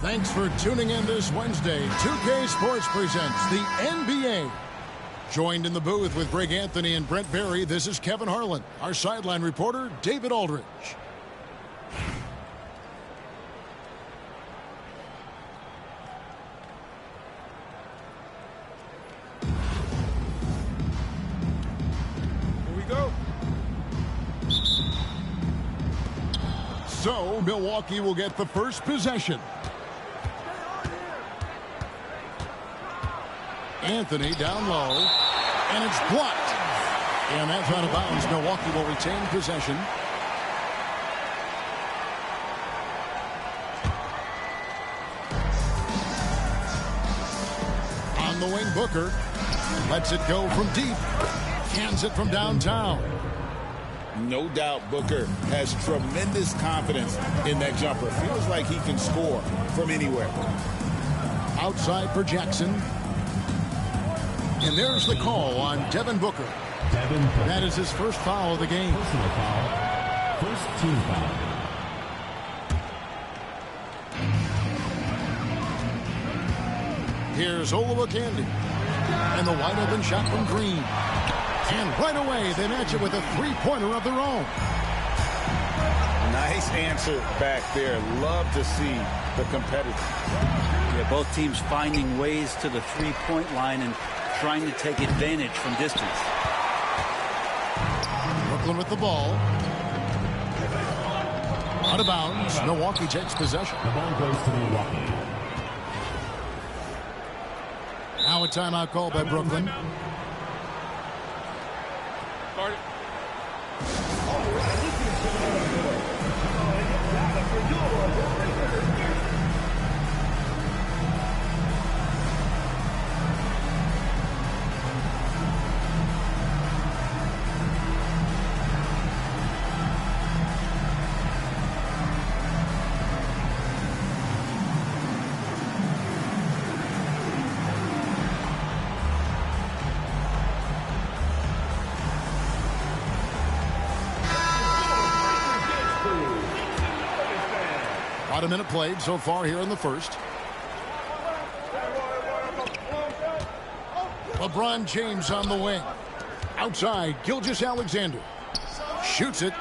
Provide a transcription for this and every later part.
Thanks for tuning in this Wednesday. 2K Sports presents the NBA. Joined in the booth with Greg Anthony and Brent Barry, this is Kevin Harlan. Our sideline reporter, David Aldridge. Here we go. So, Milwaukee will get the first possession. Anthony down low, and it's blocked. And that's out of bounds. Milwaukee will retain possession. On the wing, Booker lets it go from deep. Cans it from downtown. No doubt Booker has tremendous confidence in that jumper. Feels like he can score from anywhere. Outside for Jackson. And there's the call on Devin Booker. That is his first foul of the game. Personal foul. First team foul. Here's Olawokandi. And the wide open shot from Green. And right away, they match it with a three-pointer of their own. Nice answer back there. Love to see the competitor. Yeah, both teams finding ways to the three-point line and trying to take advantage from distance. Brooklyn with the ball. Out of bounds. Milwaukee takes possession. The ball goes to Milwaukee. Now a timeout call by Brooklyn. About a minute played so far here in the first. LeBron James on the wing. Outside, Gilgeous-Alexander. Shoots it.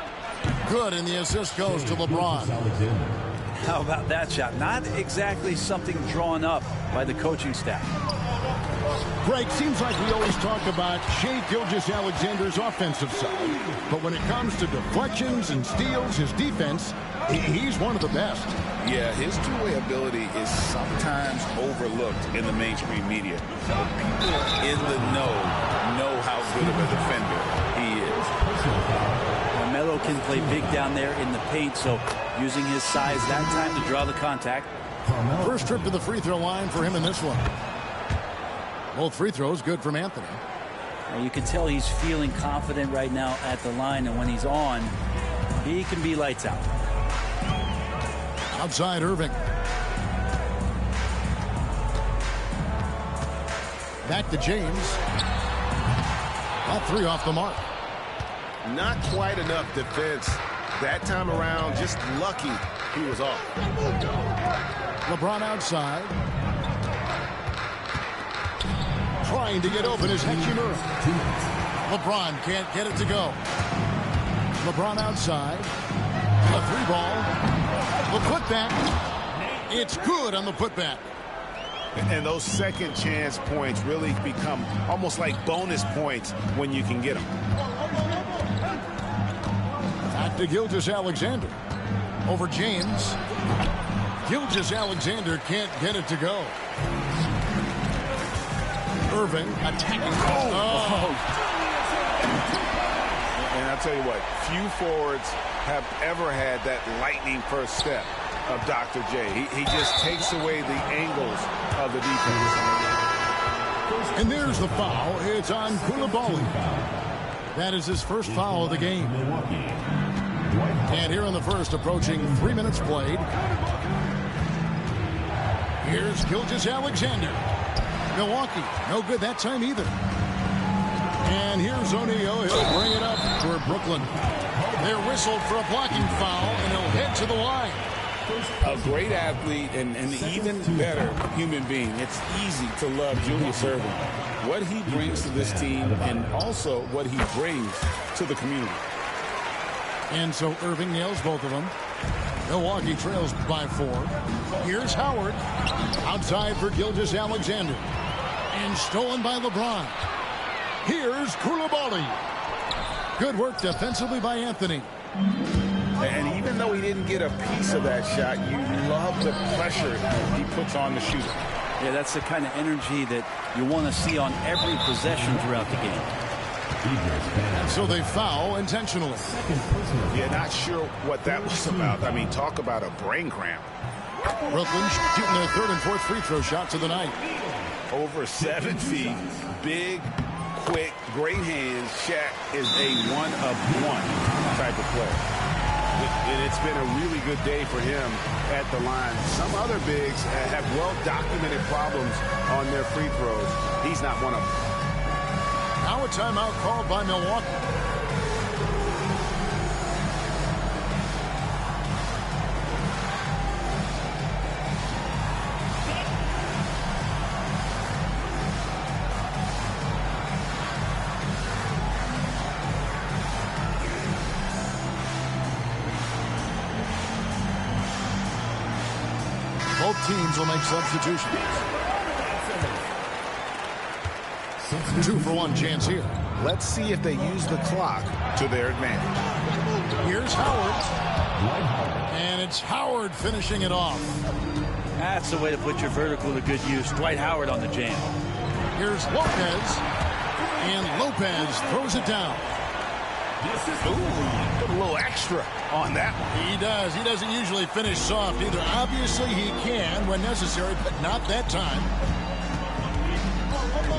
Good, and the assist goes to LeBron. How about that shot? Not exactly something drawn up by the coaching staff. Greg, seems like we always talk about Shai Gilgeous-Alexander's offensive side. But when it comes to deflections and steals, his defense, he's one of the best. Yeah, his two-way ability is sometimes overlooked in the mainstream media. But people in the know how good of a defender he is. Melo can play big down there in the paint, so using his size that time to draw the contact. First trip to the free throw line for him in this one. Both free throws good from Anthony. You can tell he's feeling confident right now at the line, and when he's on, he can be lights out. Outside Irving. Back to James. All three off the mark. Not quite enough defense that time around. Just lucky he was off. LeBron outside. Trying to get open is Hachimura. LeBron can't get it to go. LeBron outside. A three ball. The putback. It's good on the putback. And those second chance points really become almost like bonus points when you can get them. Back to Gilgeous-Alexander. Over James. Gilgeous-Alexander can't get it to go. Irving attacking. Oh. And I'll tell you what, few forwards have ever had that lightning first step of Dr. J. He just takes away the angles of the defense. And there's the foul. It's on SupaBballiQ. That is his first foul of the game. And here in the first, approaching 3 minutes played. Here's Gilgeous-Alexander. Milwaukee, no good that time either. And here's O'Neal. He'll bring it up for Brooklyn. They're whistled for a blocking foul, and he'll head to the line. A great athlete and an even better human being. It's easy to love Julius Erving. What he brings to this team and also what he brings to the community. And so Erving nails both of them. Milwaukee trails by 4. Here's Howard. Outside for Gilgeous-Alexander. And stolen by LeBron. Here's SupaBballiQ. Good work defensively by Anthony. And even though he didn't get a piece of that shot, you love the pressure he puts on the shooter. Yeah, that's the kind of energy that you want to see on every possession throughout the game. And so they foul intentionally. Yeah, not sure what that was about. I mean, talk about a brain cramp. Brooklyn shooting their 3rd and 4th free throw shots of the night. Over 7 feet, big, quick, great hands. Shaq is a one-of-one type of player. And it's been a really good day for him at the line. Some other bigs have well-documented problems on their free throws. He's not one of them. Now a timeout called by Milwaukee. Both teams will make substitutions. 2-for-1 chance here. Let's see if they use the clock to their advantage. Here's Howard. And it's Howard finishing it off. That's the way to put your vertical to good use. Dwight Howard on the jam. Here's Lopez. And Lopez throws it down. Ooh, put a little extra on that one. He does. He doesn't usually finish soft either. Obviously, he can when necessary, but not that time.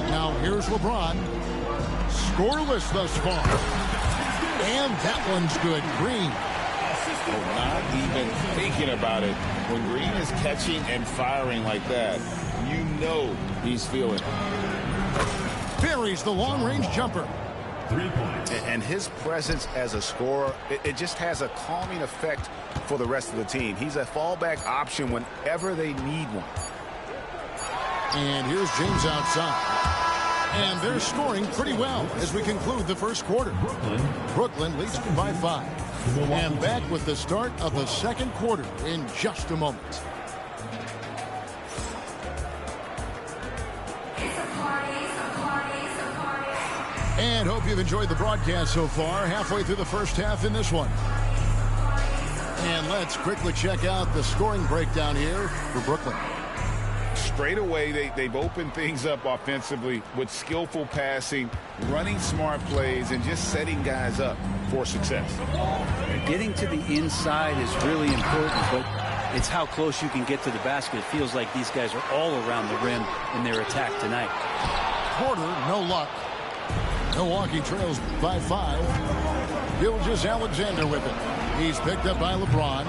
Now, here's LeBron. Scoreless thus far. And that one's good. Green. Oh, not even thinking about it. When Green is catching and firing like that, you know he's feeling it. Buries the long-range jumper. 3 points. And his presence as a scorer, it just has a calming effect for the rest of the team. He's a fallback option whenever they need one. And here's James outside. And they're scoring pretty well as we conclude the first quarter. Brooklyn leads by 5. And back with the start of the second quarter in just a moment. And hope you've enjoyed the broadcast so far. Halfway through the first half in this one. And let's quickly check out the scoring breakdown here for Brooklyn. Straight away, they've opened things up offensively with skillful passing, running smart plays, and just setting guys up for success. Getting to the inside is really important, but it's how close you can get to the basket. It feels like these guys are all around the rim in their attack tonight. Porter, no luck. Milwaukee trails by 5. Gilgeous-Alexander with it. He's picked up by LeBron.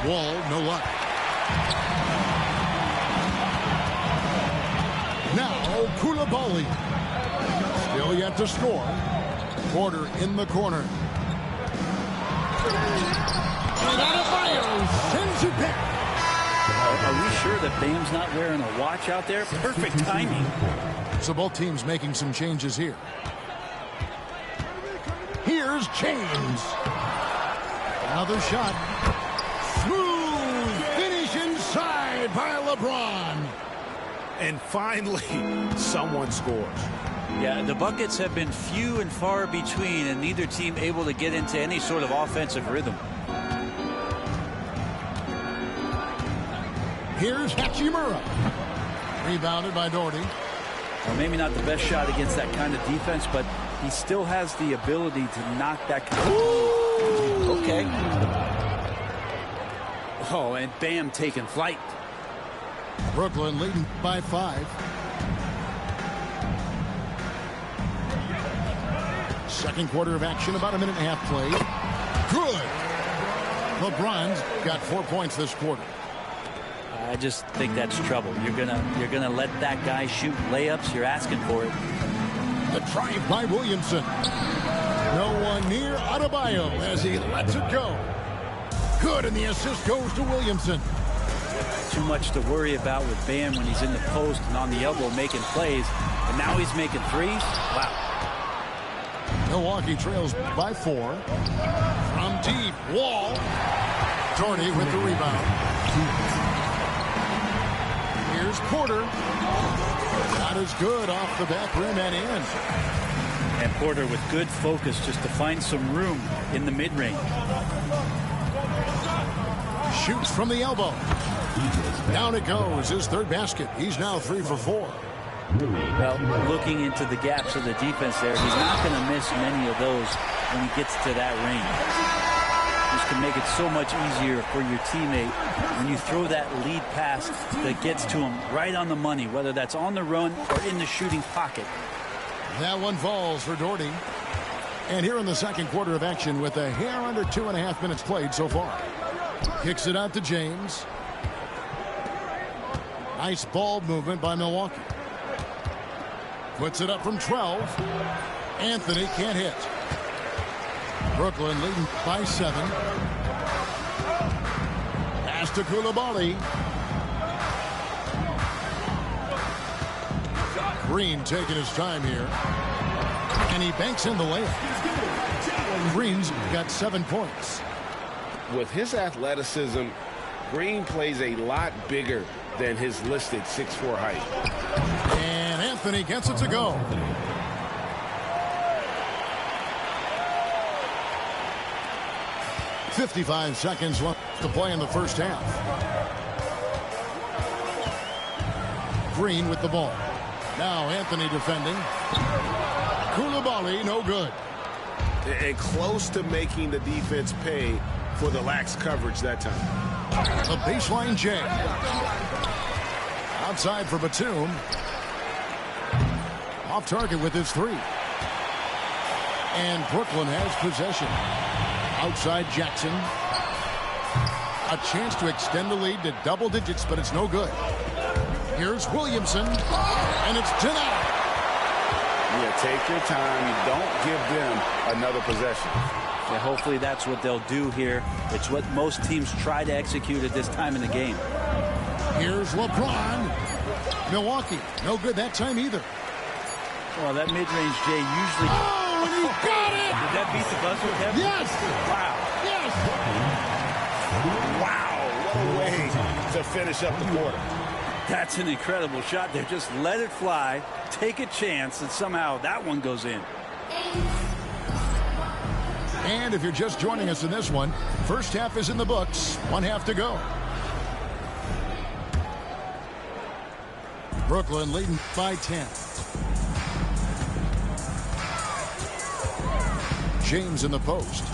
Wall, no luck. Now, SupaBballiQ. Still yet to score. Porter in the corner. And Adebayo sends it back. Are we sure that Bam's not wearing a watch out there? Perfect timing. So both teams making some changes here. Here's James. Another shot. Smooth finish inside by LeBron. And finally, someone scores. Yeah, the buckets have been few and far between, and neither team able to get into any sort of offensive rhythm. Here's Hachimura. Rebounded by Doherty. Well, maybe not the best shot against that kind of defense, but he still has the ability to knock that kind of... Okay. Oh, and Bam taking flight. Brooklyn leading by 5. Second quarter of action, about a minute and a half played. Good. LeBron's got 4 points this quarter. I just think that's trouble. You're gonna let that guy shoot layups. You're asking for it. The drive by Williamson. No one near Adebayo as he lets it go. Good, and the assist goes to Williamson. Too much to worry about with Bam when he's in the post and on the elbow making plays. And now he's making threes. Wow. Milwaukee trails by 4. From deep, Wall. Doherty with the rebound. Here's Porter. Not as good off the back rim and in. And Porter with good focus just to find some room in the mid-range. Shoots from the elbow. Down it goes. His third basket. He's now 3 for 4. Well, looking into the gaps of the defense there, he's not going to miss many of those when he gets to that range. This can make it so much easier for your teammate when you throw that lead pass that gets to him right on the money, whether that's on the run or in the shooting pocket. That one falls for Doherty. And here in the second quarter of action with a hair under 2.5 minutes played so far. Kicks it out to James. Nice ball movement by Milwaukee. Puts it up from 12. Anthony can't hit. Brooklyn leading by 7. Pass to SupaBballiQ. Green taking his time here. And he banks in the layup. Green's got 7 points. With his athleticism, Green plays a lot bigger than his listed 6'4" height. And Anthony gets it to go. .55 seconds left to play in the first half. Green with the ball. Now Anthony defending. SupaBballiQ, no good. And close to making the defense pay for the lax coverage that time. A baseline J. Outside for Batum. Off target with his 3. And Brooklyn has possession. Outside Jackson. A chance to extend the lead to double digits, but it's no good. Here's Williamson. And it's denied. Yeah, take your time. You don't give them another possession. Yeah, hopefully that's what they'll do here. It's what most teams try to execute at this time in the game. Here's LeBron. Milwaukee, no good that time either. Well, that mid-range Jay usually... Oh, and he got it! Did that beat the buzzer, Kevin? Yes! Wow. Yes! Wow, what a way to finish up the quarter. That's an incredible shot there. Just let it fly, take a chance, and somehow that one goes in. And if you're just joining us in this one, first half is in the books. 1 half to go. Brooklyn leading by 10. James in the post.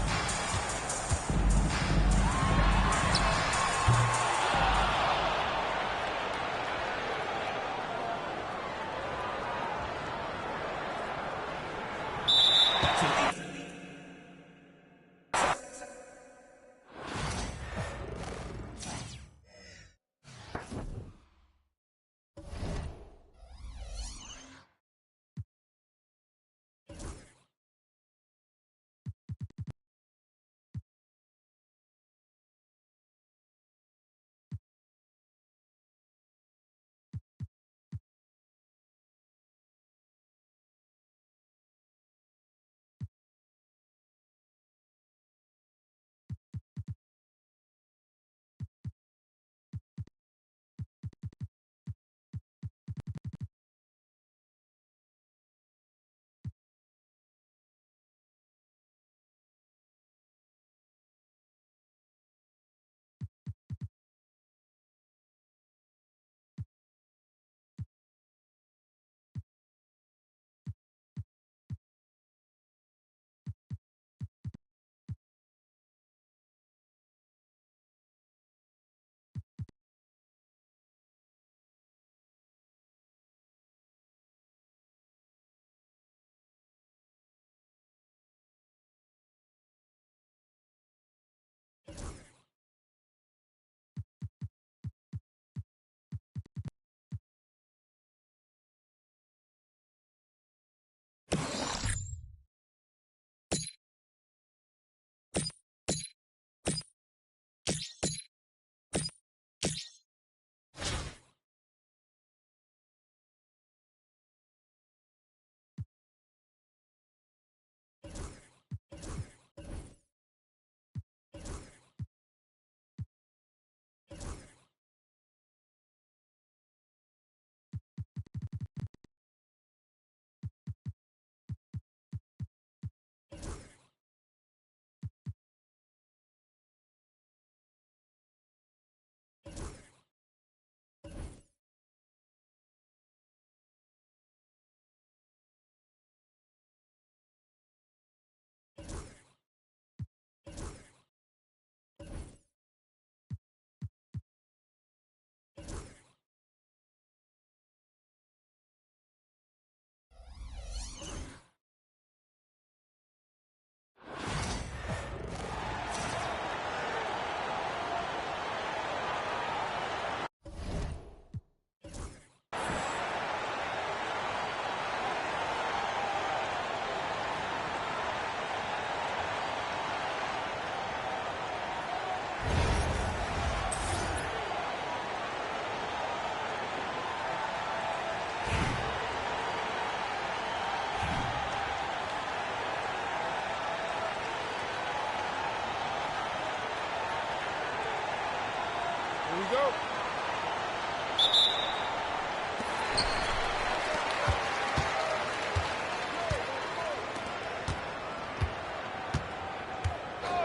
Here we go.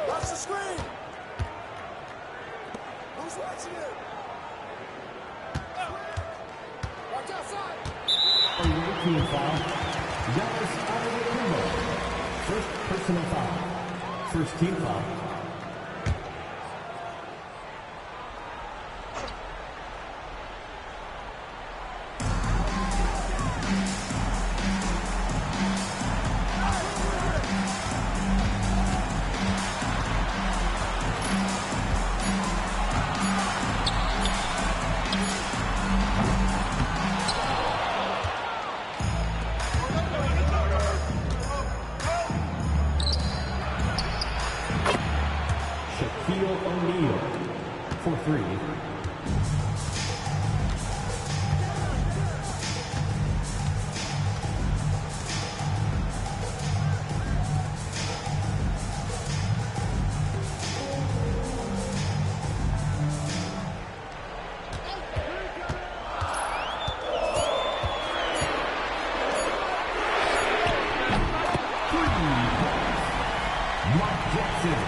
Watch the screen. Who's watching it? Watch outside. A routine foul. Giannis Antetokounmpo. First personal foul. First team foul. For three. Mark Jackson.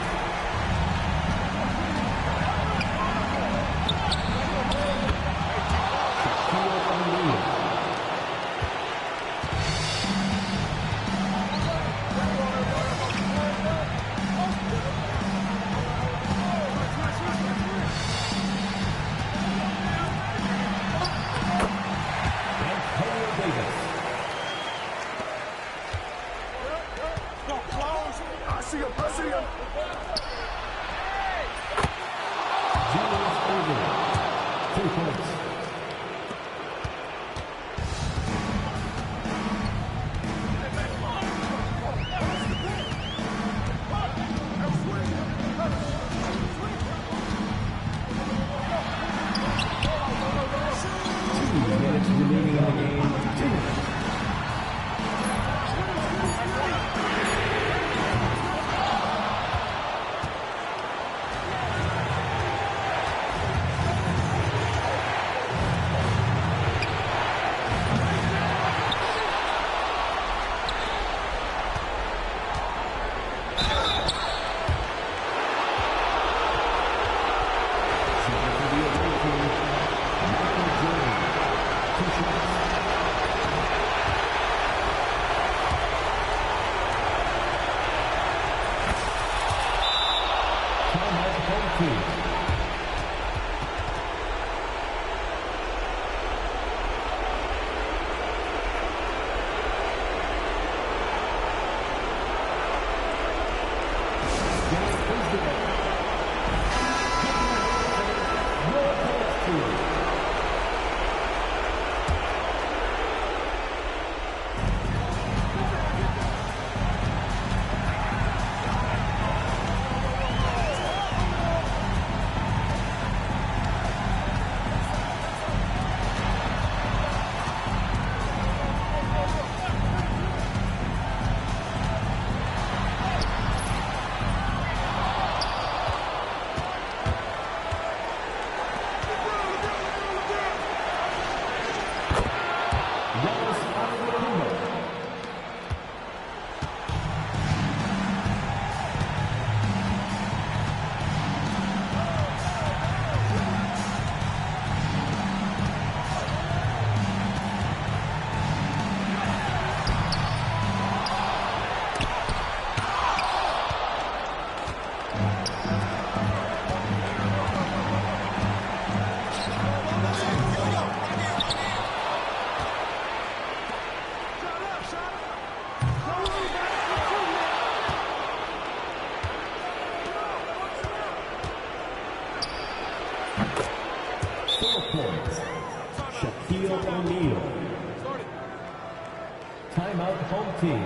Timeout, home team.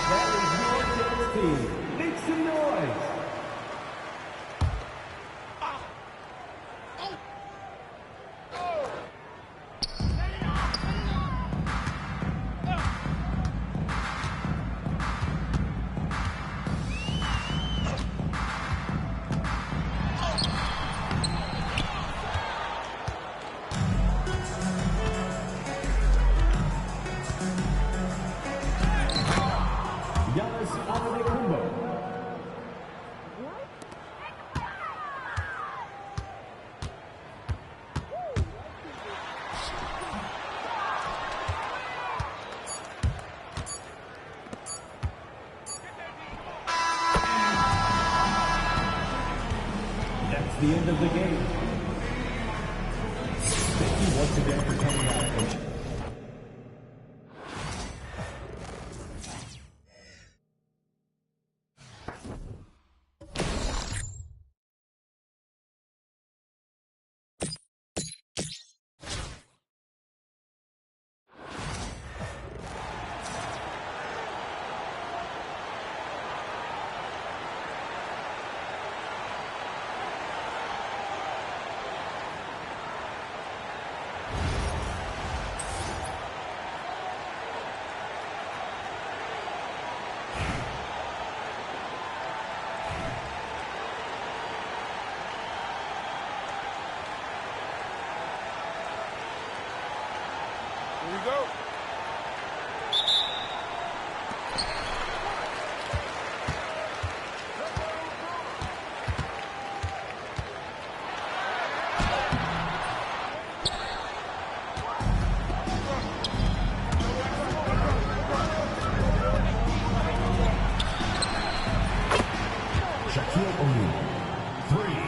That is your team. Make some noise. the end of the game. Thank you once again for coming out, Coach. Here we go. Shaquille O'Neal, 3.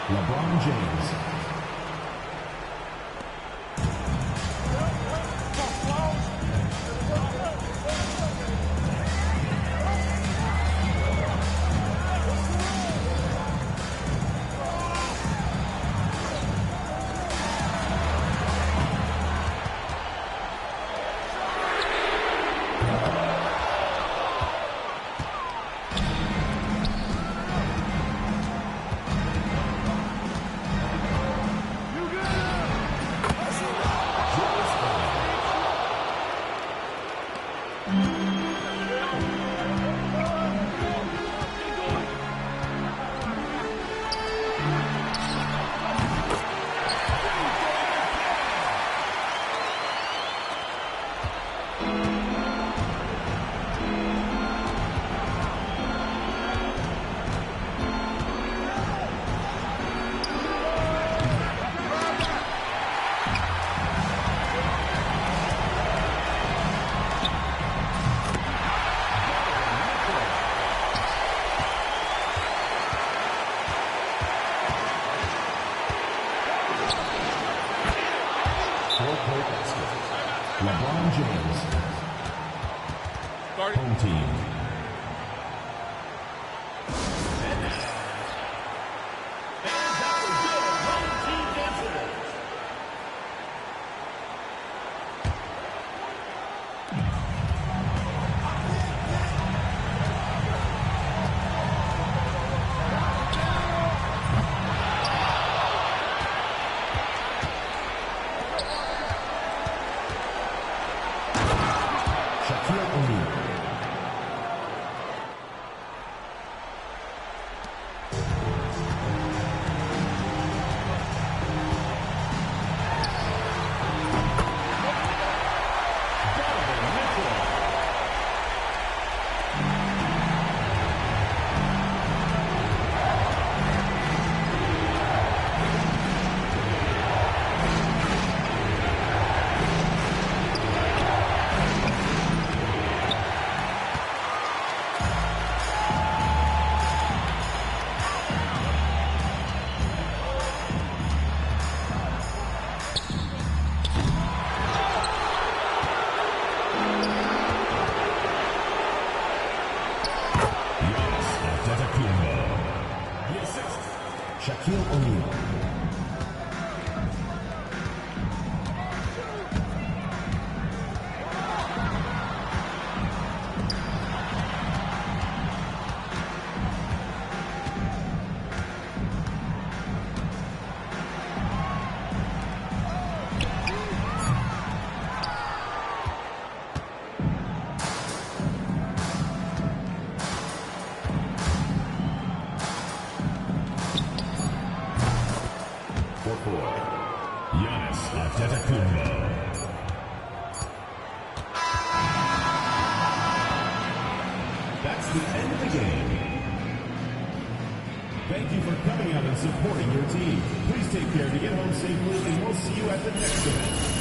LeBron James. LeBron James. Home team. Shaquille O'Neal. supporting your team. Please take care to get home safely, and we'll see you at the next event.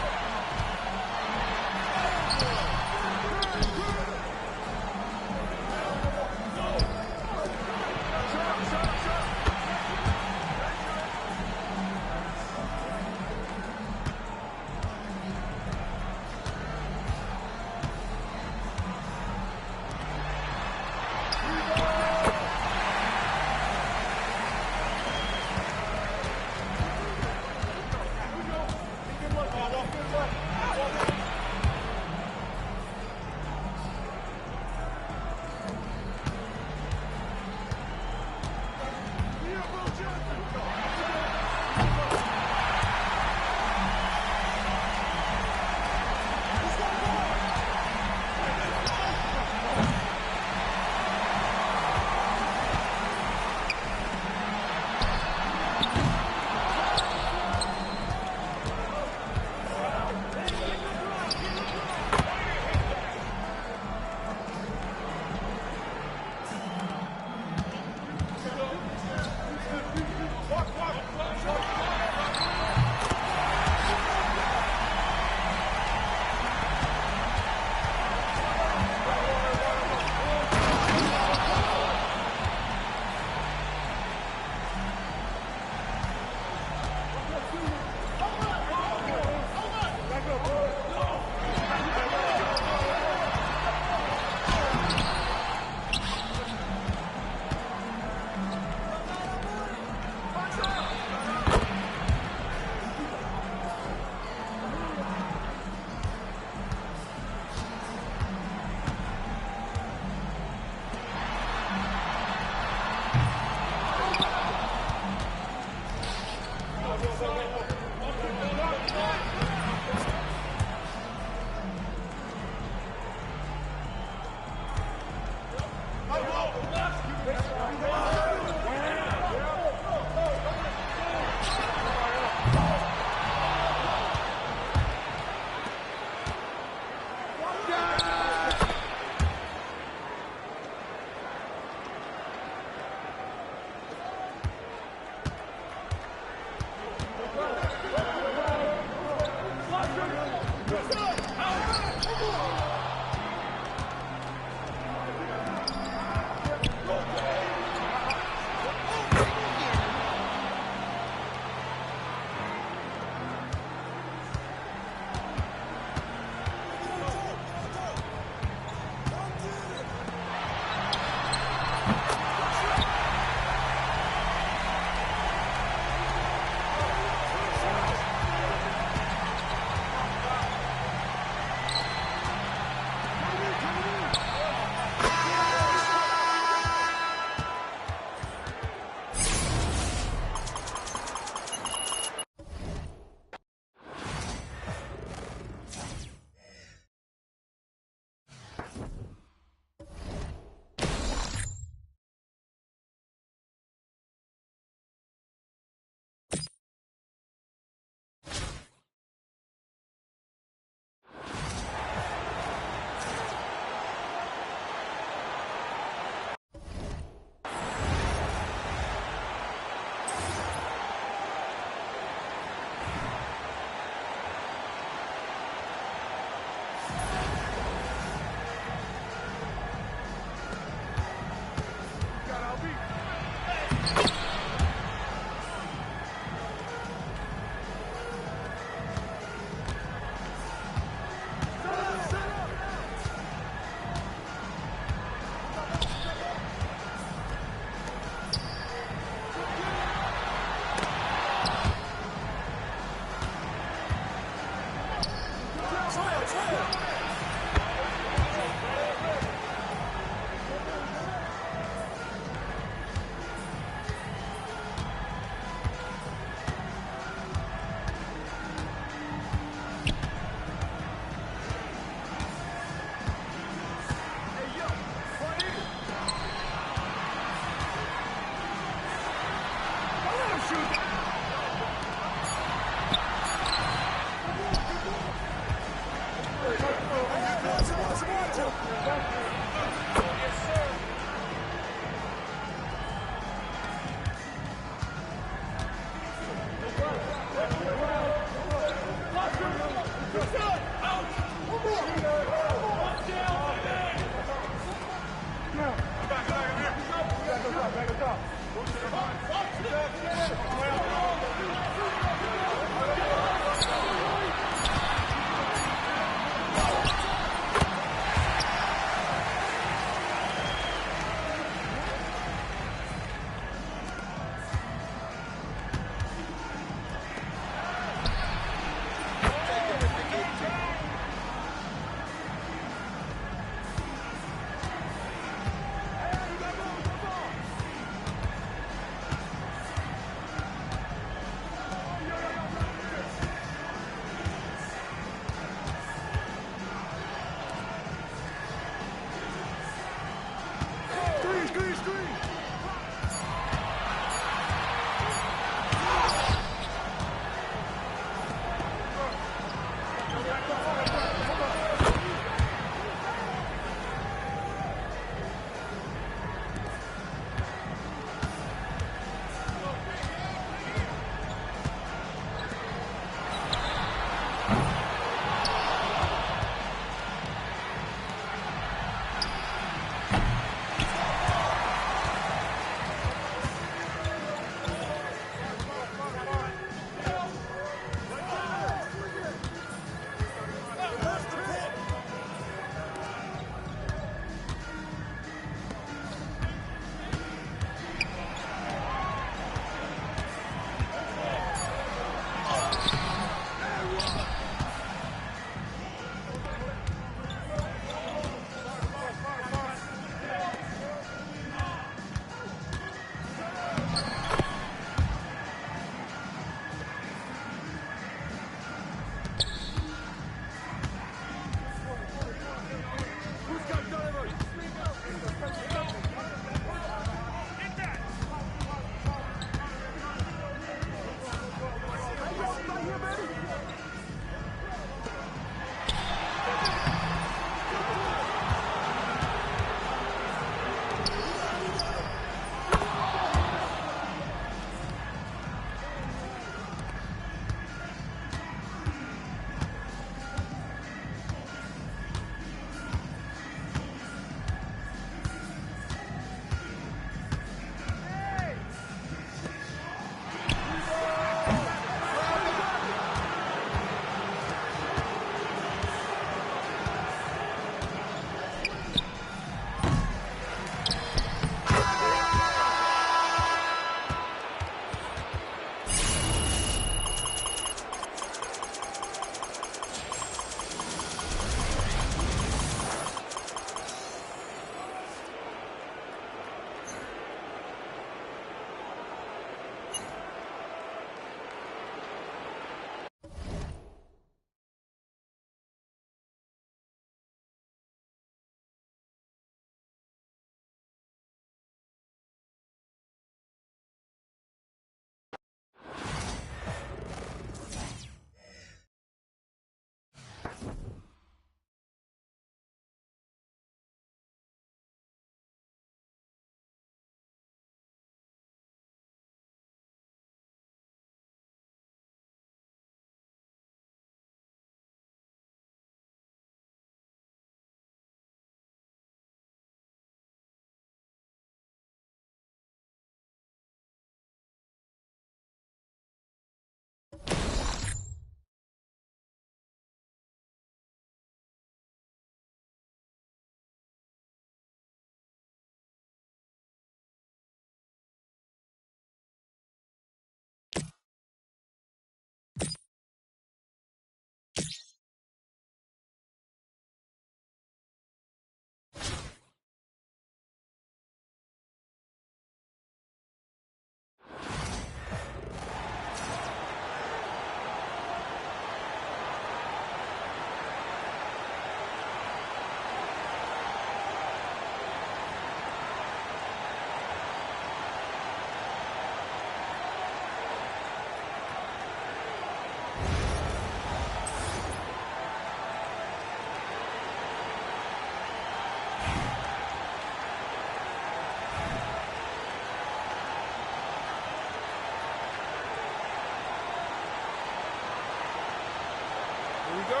Here we go.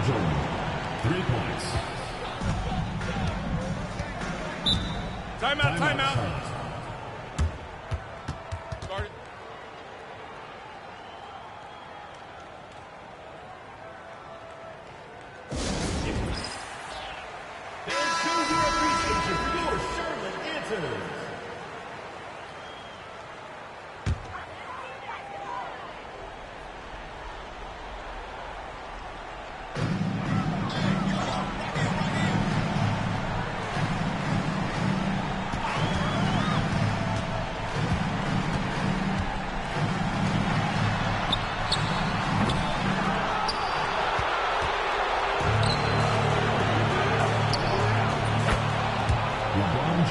Jordan, 3 points. Timeout, timeout. Start it. And show your appreciation for your Charlotte answers.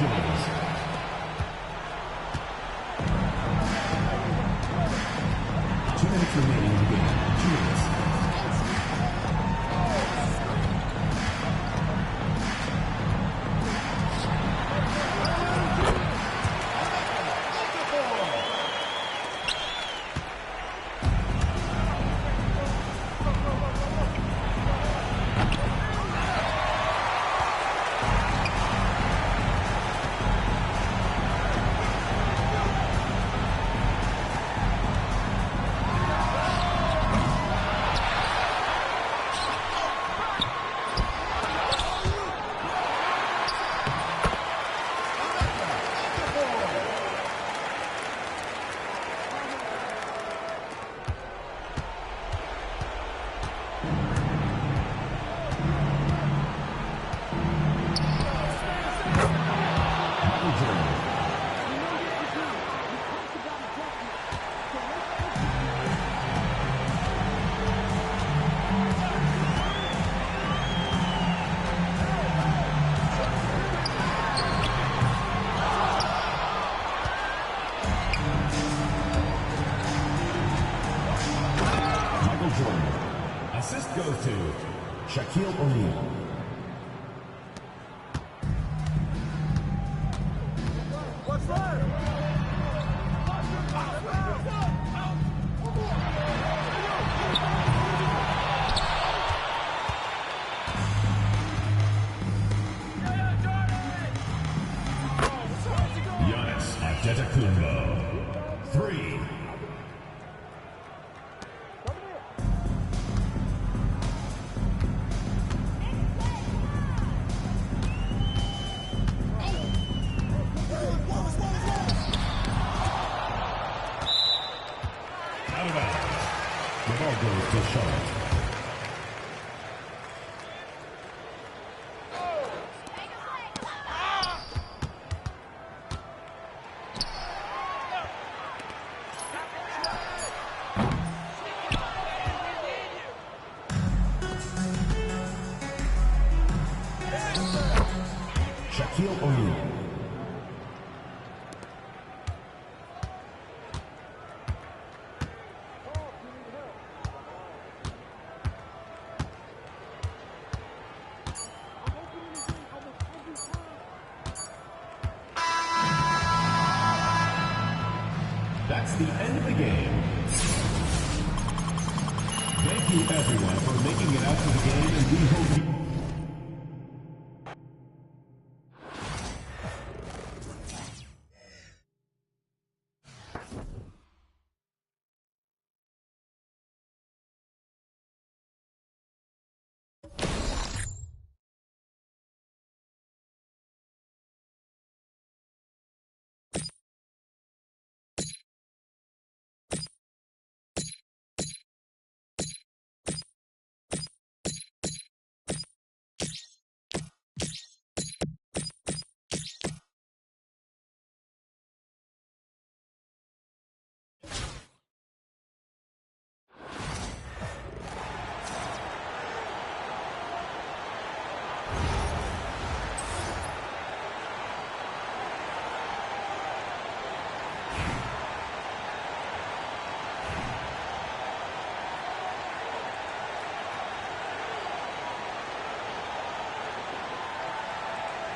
James. 2 minutes remaining in the game. 2 minutes. Assist goes to Shaquille O'Neal. What's that? Giannis Antetokounmpo. 3. Out of bounds. The ball goes to Charlotte. Shaquille O'Neal. you everyone for making it out to the game, and we hope you...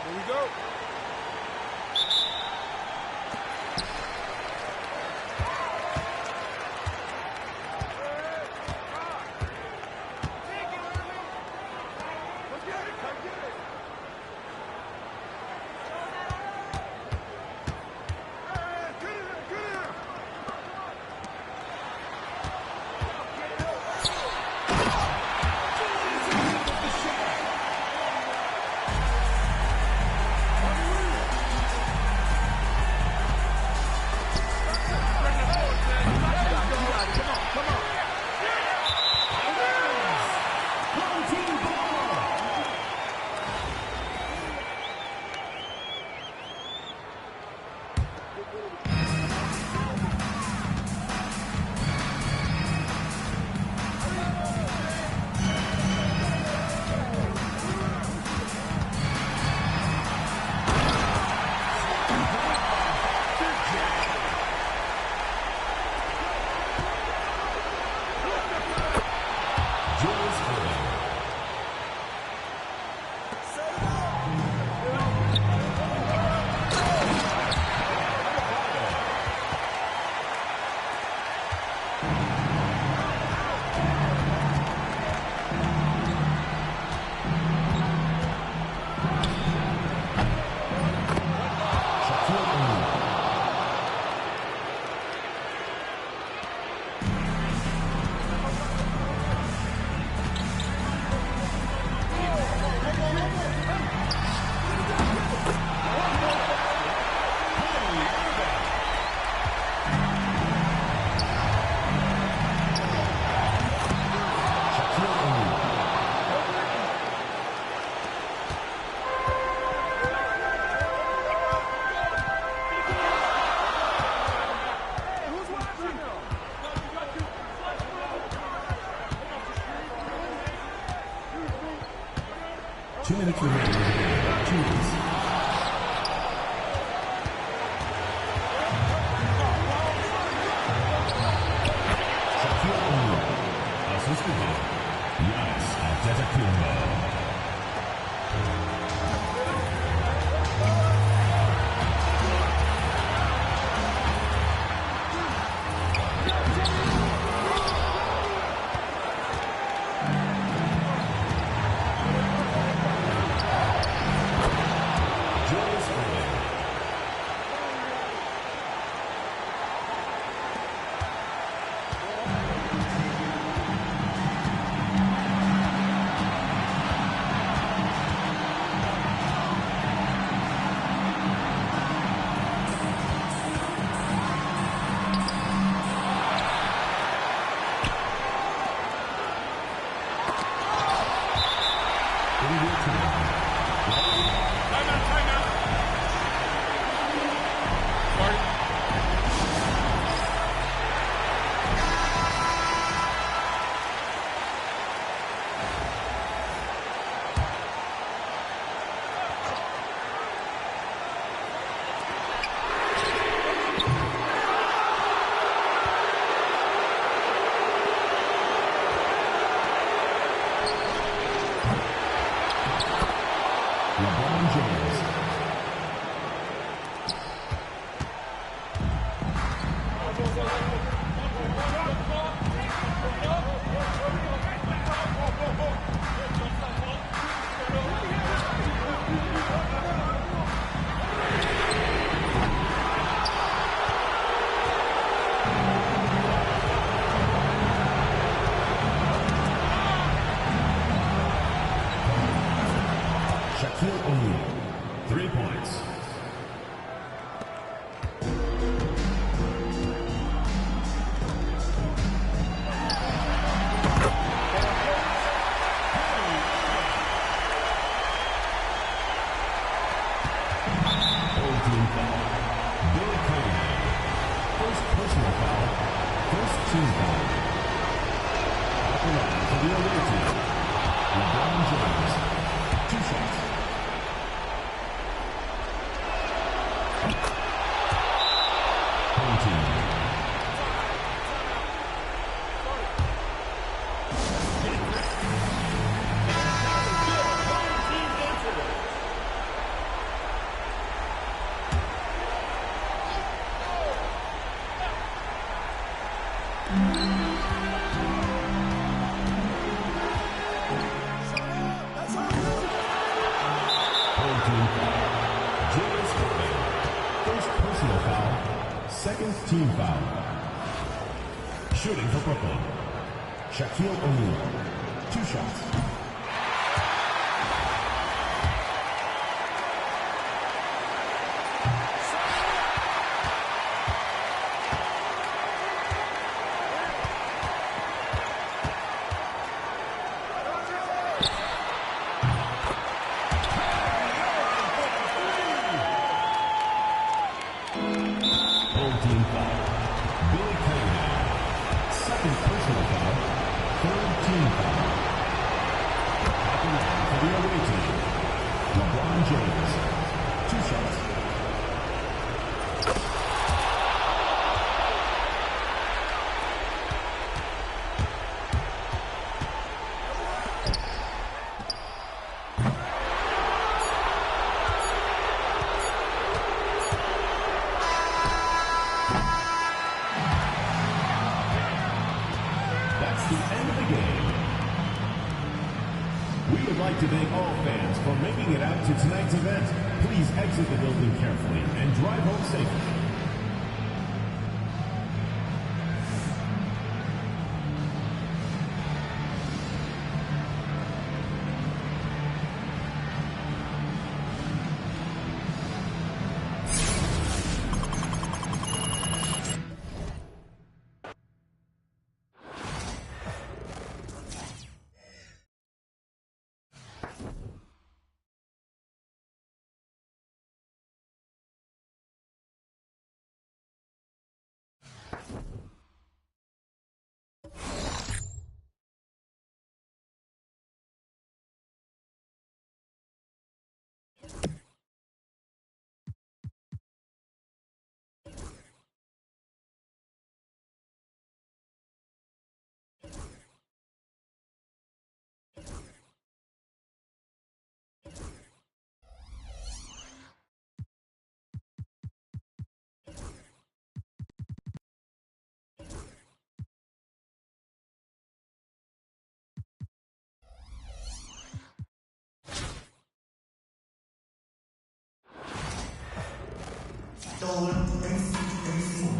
Here we go. Two minutes remaining. Choose. Shaquille O'Neal, 3 points. Second team foul. Shooting for Brooklyn, Shaquille O'Neal, 2 shots. To thank all fans for making it out to tonight's event. Please exit the building carefully and drive home safely.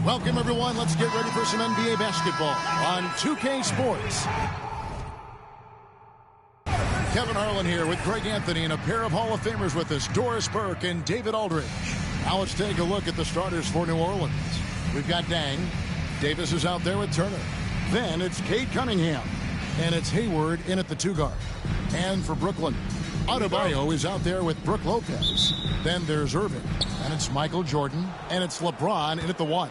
Welcome, everyone. Let's get ready for some NBA basketball on 2K Sports. Kevin Harlan here with Greg Anthony and a pair of Hall of Famers with us, Doris Burke and David Aldridge. Now let's take a look at the starters for New Orleans. We've got Dang. Davis is out there with Turner. Then it's Cade Cunningham. And it's Hayward in at the 2 guard. And for Brooklyn, Adebayo is out there with Brook Lopez. Then there's Irving. And it's Michael Jordan. And it's LeBron in at the 1.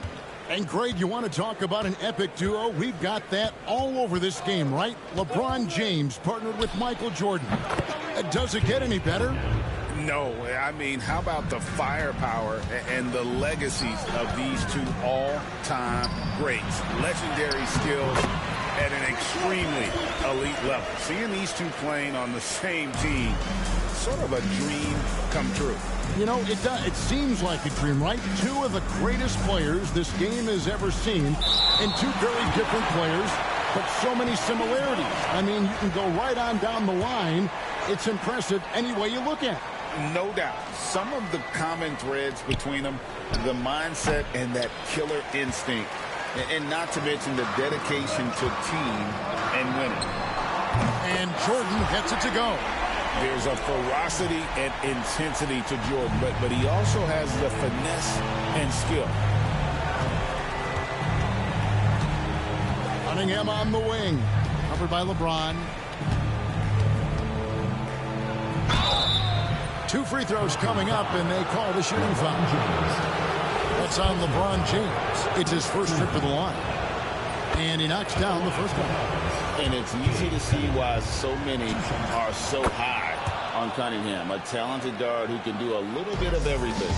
And Greg, you want to talk about an epic duo? We've got that all over this game, right? LeBron James partnered with Michael Jordan. Does it get any better? No. I mean, how about the firepower and the legacies of these two all-time greats? Legendary skills at an extremely elite level. Seeing these two playing on the same team, sort of a dream come true. You know, it seems like a dream, right? 2 of the greatest players this game has ever seen, and 2 very different players, but so many similarities. I mean, you can go right on down the line. It's impressive any way you look at it. No doubt. Some of the common threads between them, the mindset and that killer instinct, and not to mention the dedication to team and winning. And Jordan gets it to go. There's a ferocity and intensity to Jordan, but he also has the finesse and skill. Cunningham on the wing. Covered by LeBron. 2 free throws coming up, and they call the shooting foul. That's on LeBron James. It's his first trip to the line. And he knocks down the first one. And it's easy to see why so many are so high on Cunningham, a talented guard who can do a little bit of everything.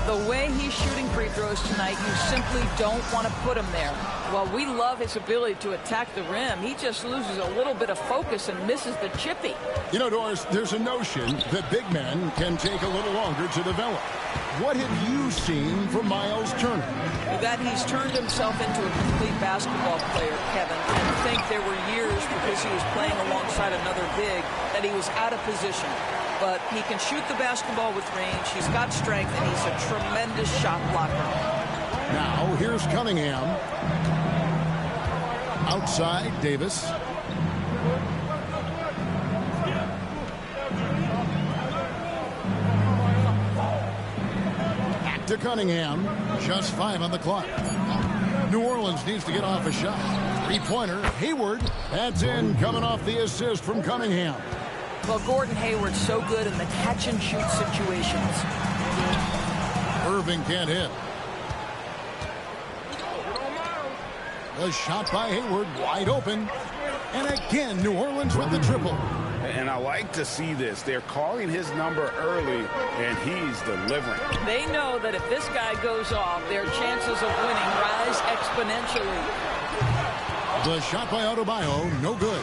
The way he's shooting free throws tonight, you simply don't want to put him there. While we love his ability to attack the rim, he just loses a little bit of focus and misses the chippy. You know, Doris, there's a notion that big men can take a little longer to develop. What have you seen from Myles Turner? That he's turned himself into a complete basketball player, Kevin. And I think there were years because he was playing alongside another big that he was out of position. But he can shoot the basketball with range. He's got strength, and he's a tremendous shot blocker. Now, here's Cunningham. Outside, Davis. Back to Cunningham. Just 5 on the clock. New Orleans needs to get off a shot. 3-pointer. Hayward. That's in, coming off the assist from Cunningham. Well, Gordon Hayward's so good in the catch-and-shoot situations. Irving can't hit. The shot by Hayward, wide open. And again, New Orleans with the triple. And I like to see this. They're calling his number early, and he's delivering. They know that if this guy goes off, their chances of winning rise exponentially. The shot by Adebayo, no good.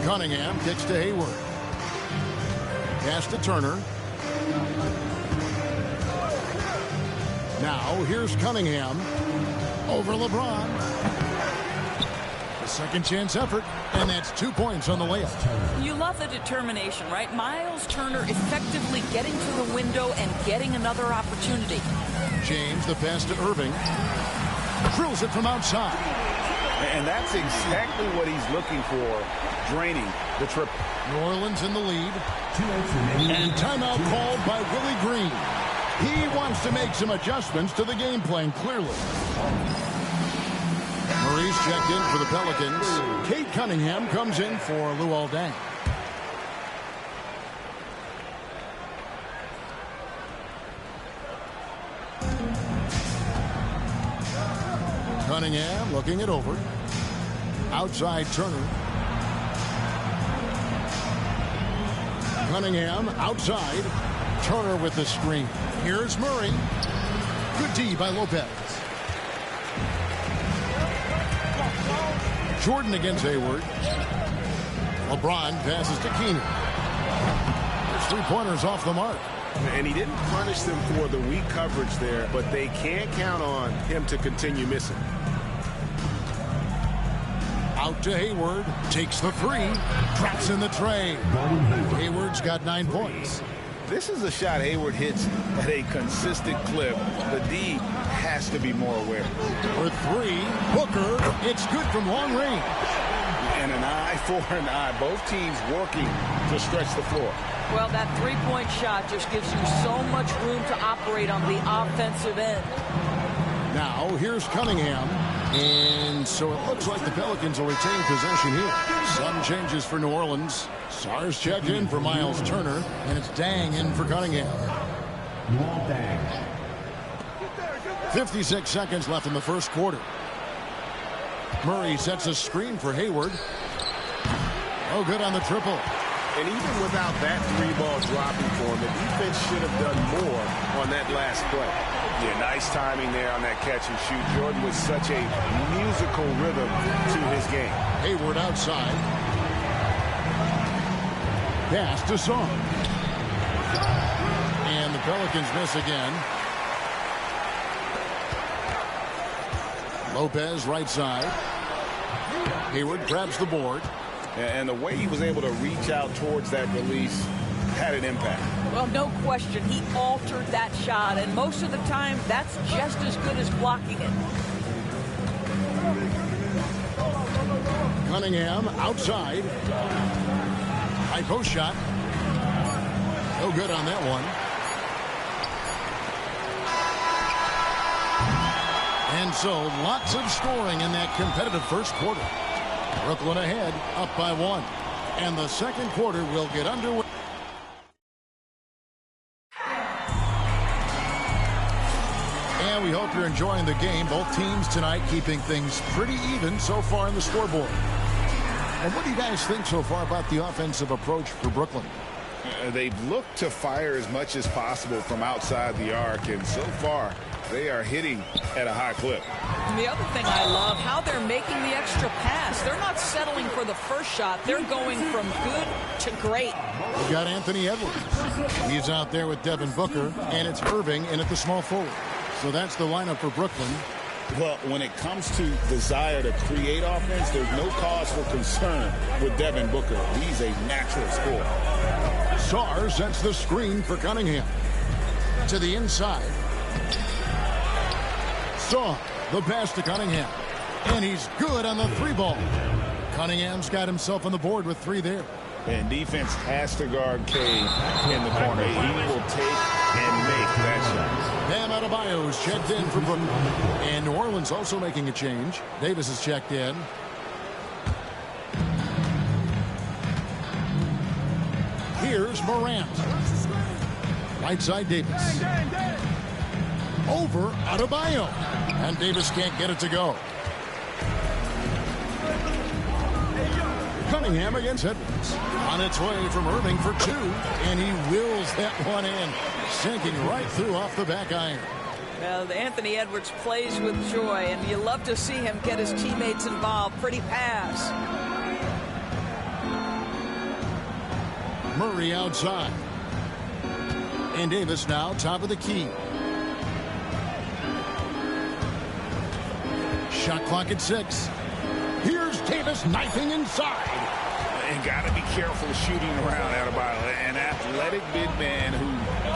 Cunningham kicks to Hayward. Pass to Turner. Now, here's Cunningham over LeBron. A second chance effort, and that's 2 points on the layup. You love the determination, right? Myles Turner effectively getting to the window and getting another opportunity. James, the pass to Irving. Drills it from outside. And that's exactly what he's looking for, draining the triple. New Orleans in the lead. And timeout called by Willie Green. He wants to make some adjustments to the game plan, clearly. Murray's checked in for the Pelicans. Kate Cunningham comes in for Luol Deng. Cunningham looking it over. Outside Turner. Cunningham outside. Turner with the screen. Here's Murray. Good D by Lopez. Jordan against Hayward. LeBron passes to Keenan. There's 3-pointers off the mark. And he didn't punish them for the weak coverage there, but they can't count on him to continue missing. Out to Hayward. Takes the 3. Drops in the tray. Hayward's got 9 points. This is a shot Hayward hits at a consistent clip. The D has to be more aware. For 3, Booker. It's good from long range. And an eye for an eye. Both teams working to stretch the floor. Well, that three-point shot just gives you so much room to operate on the offensive end. Now, here's Cunningham. And so it looks like the Pelicans will retain possession here. Some changes for New Orleans. Sars checked in for Myles Turner, and it's Deng in for Cunningham. 56 seconds left in the first quarter. Murray sets a screen for Hayward. Oh, good on the triple. And even without that 3-ball dropping for him, the defense should have done more on that last play. Yeah, nice timing there on that catch and shoot. Jordan with such a musical rhythm to his game. Hayward outside. Pass to Song. And the Pelicans miss again. Lopez right side. Hayward grabs the board. And the way he was able to reach out towards that release had an impact. Well, no question. He altered that shot, and most of the time, that's just as good as blocking it. Cunningham outside. High post shot. No good on that one. And so lots of scoring in that competitive first quarter. Brooklyn ahead, up by 1. And the second quarter will get underway. And we hope you're enjoying the game. Both teams tonight keeping things pretty even so far in the scoreboard. And what do you guys think so far about the offensive approach for Brooklyn? They've looked to fire as much as possible from outside the arc, and so far they are hitting at a high clip. And the other thing I love, how they're making the extra pass. They're not settling for the first shot. They're going from good to great. We've got Anthony Edwards. He's out there with Devin Booker, and it's Irving in at the small forward. So that's the lineup for Brooklyn. Well, when it comes to desire to create offense, there's no cause for concern with Devin Booker. He's a natural scorer. Sarr sets the screen for Cunningham. To the inside. Sarr, the pass to Cunningham. And he's good on the 3-ball. Cunningham's got himself on the board with 3 there. And defense has to guard Cade in the corner. He will take and make that shot. Bam Adebayo's checked in for Brooklyn. And New Orleans also making a change. Davis is checked in. Here's Morant. Right side Davis. Over Adebayo. And Davis can't get it to go. Cunningham against Edwards. On its way from Irving for 2. And he wills that one in. Sinking right through off the back iron. Well, Anthony Edwards plays with joy, and you love to see him get his teammates involved. Pretty pass. Murray outside. And Davis now top of the key. Shot clock at 6. Here's Davis knifing inside. And got to be careful shooting around Adebayo. An athletic big man who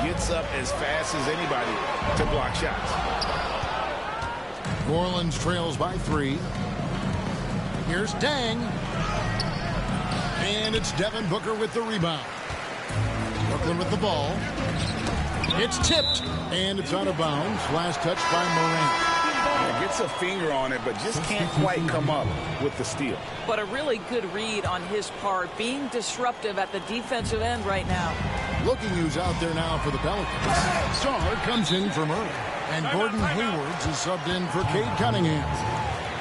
gets up as fast as anybody to block shots. New Orleans trails by 3. Here's Dang. And it's Devin Booker with the rebound. Brooklyn with the ball. It's tipped. And it's out of bounds. Last touch by Morant. Gets a finger on it, but just can't quite come up with the steal. But a really good read on his part, being disruptive at the defensive end right now. Looking who's out there now for the Pelicans. Sarr comes in for Murray. And Gordon Haywards is subbed in for Cade Cunningham.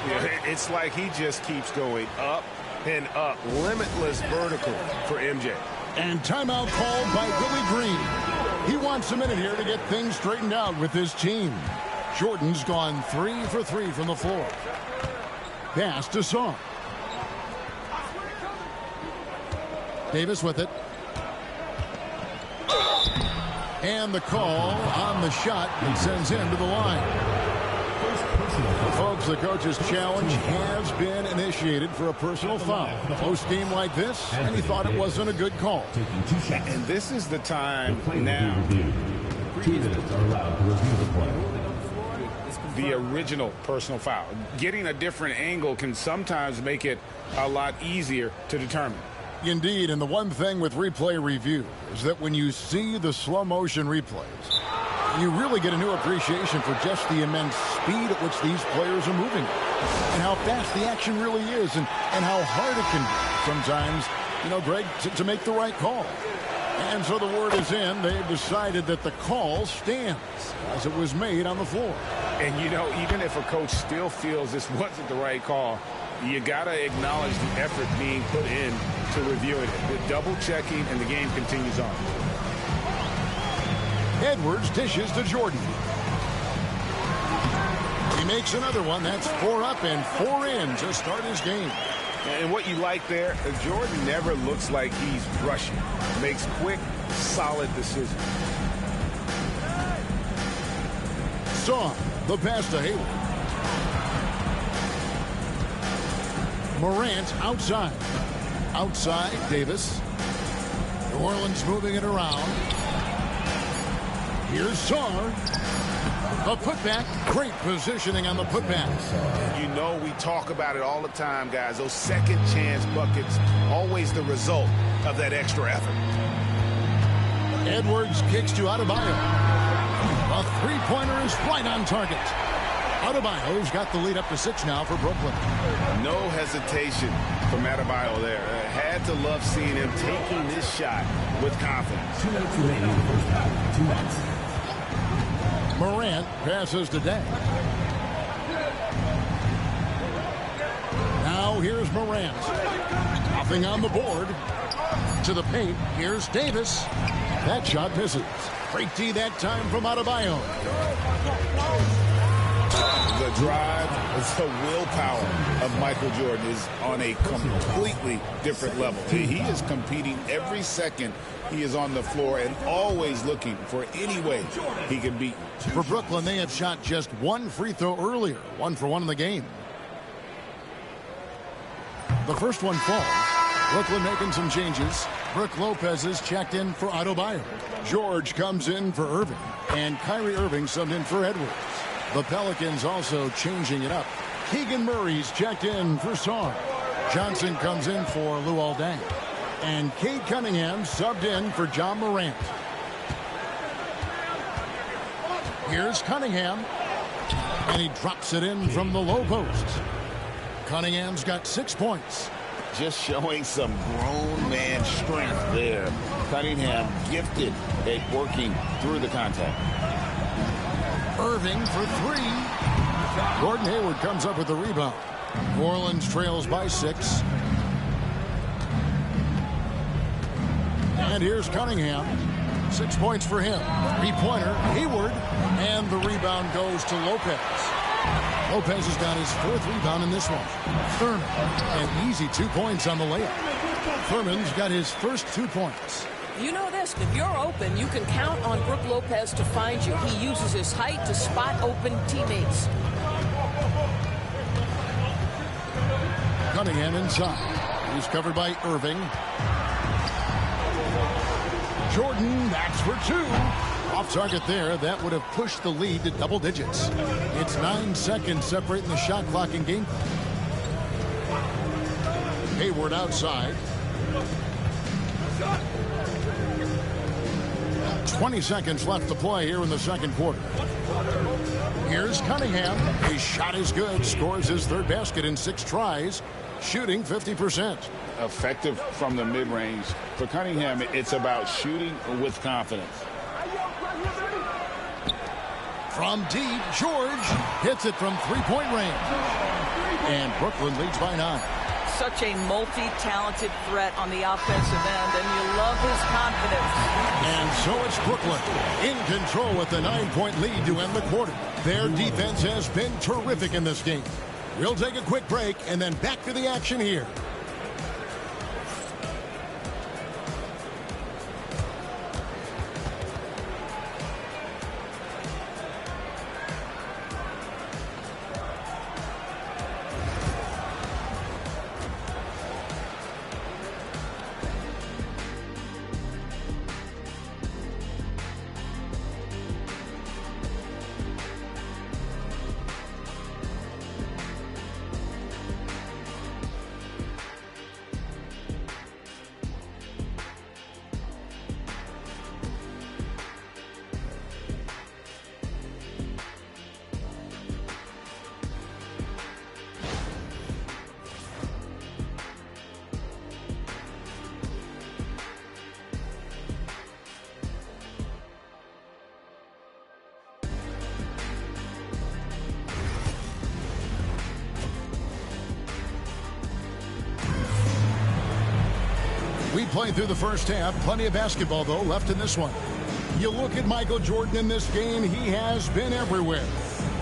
Yeah, it's like he just keeps going up and up. Limitless vertical for MJ. And timeout called by Willie Green. He wants a minute here to get things straightened out with his team. Jordan's gone 3 for 3 from the floor. Pass to Sarr. Davis with it. And the call on the shot that sends him to the line. Folks, the coach's challenge has been initiated for a personal foul. Close game like this, and he thought it wasn't a good call. And this is the time now. 2 minutes are allowed to review the play. The original personal foul. Getting a different angle can sometimes make it a lot easier to determine. Indeed, and the one thing with replay review is that when you see the slow motion replays, you really get a new appreciation for just the immense speed at which these players are moving and how fast the action really is and how hard it can be sometimes, you know, Greg, to make the right call. And so the word is in. They've decided that the call stands as it was made on the floor. And, you know, even if a coach still feels this wasn't the right call, you got to acknowledge the effort being put in to review it. The double checking, and the game continues on. Edwards dishes to Jordan. He makes another one. That's 4 up and 4 in to start his game. And what you like there, Jordan never looks like he's rushing. Makes quick, solid decisions. Sarr, the pass to Hayward. Morant outside. Outside, Davis. New Orleans moving it around. Here's Sarr. The putback, great positioning on the putback. You know we talk about it all the time, guys. Those second chance buckets, always the result of that extra effort. Edwards kicks to Adebayo. A three-pointer is right on target. Adebayo's got the lead up to 6 now for Brooklyn. No hesitation from Adebayo there. Had to love seeing him taking this shot with confidence. 2 minutes remaining in the first half. 2 minutes. Morant passes to Day. Now here's Morant. Nothing on the board. To the paint. Here's Davis. That shot misses. Great D that time from Adebayo. The drive, the willpower of Michael Jordan is on a completely different level. He is competing every second he is on the floor and always looking for any way he can beat. For Brooklyn, they have shot just one free throw earlier. 1 for 1 in the game. The first one falls. Brooklyn making some changes. Brook Lopez is checked in for Adebayo. George comes in for Irving. And Kyrie Irving subbed in for Edwards. The Pelicans also changing it up. Keegan Murray's checked in for Sarr. Johnson comes in for Luol Deng. And Cade Cunningham subbed in for John Morant. Here's Cunningham. And he drops it in from the low post. Cunningham's got 6 points. Just showing some grown man strength there. Cunningham gifted at working through the contact. Irving for 3. Gordon Hayward comes up with the rebound. New Orleans trails by 6. And here's Cunningham. 6 points for him. Three-pointer, Hayward. And the rebound goes to Lopez. Lopez has got his 4th rebound in this one. Thurman, an easy 2 points on the layup. Thurman's got his first 2 points. You know this, if you're open, you can count on Brook Lopez to find you. He uses his height to spot open teammates. Cunningham inside. He's covered by Irving. Jordan, that's for 2. Off target there. That would have pushed the lead to double digits. It's 9 seconds separating the shot clock and game clock. Hayward outside. 20 seconds left to play here in the second quarter. Here's Cunningham. His shot is good. Scores his 3rd basket in 6 tries. Shooting 50%. Effective from the mid-range. For Cunningham, it's about shooting with confidence. From deep, George hits it from 3-point range. And Brooklyn leads by 9. Such a multi-talented threat on the offensive end, and you love his confidence. And so it's Brooklyn in control with the 9-point lead to end the quarter. Their defense has been terrific in this game. We'll take a quick break and then back to the action here. We played through the first half. Plenty of basketball, though, left in this one. You look at Michael Jordan in this game, he has been everywhere.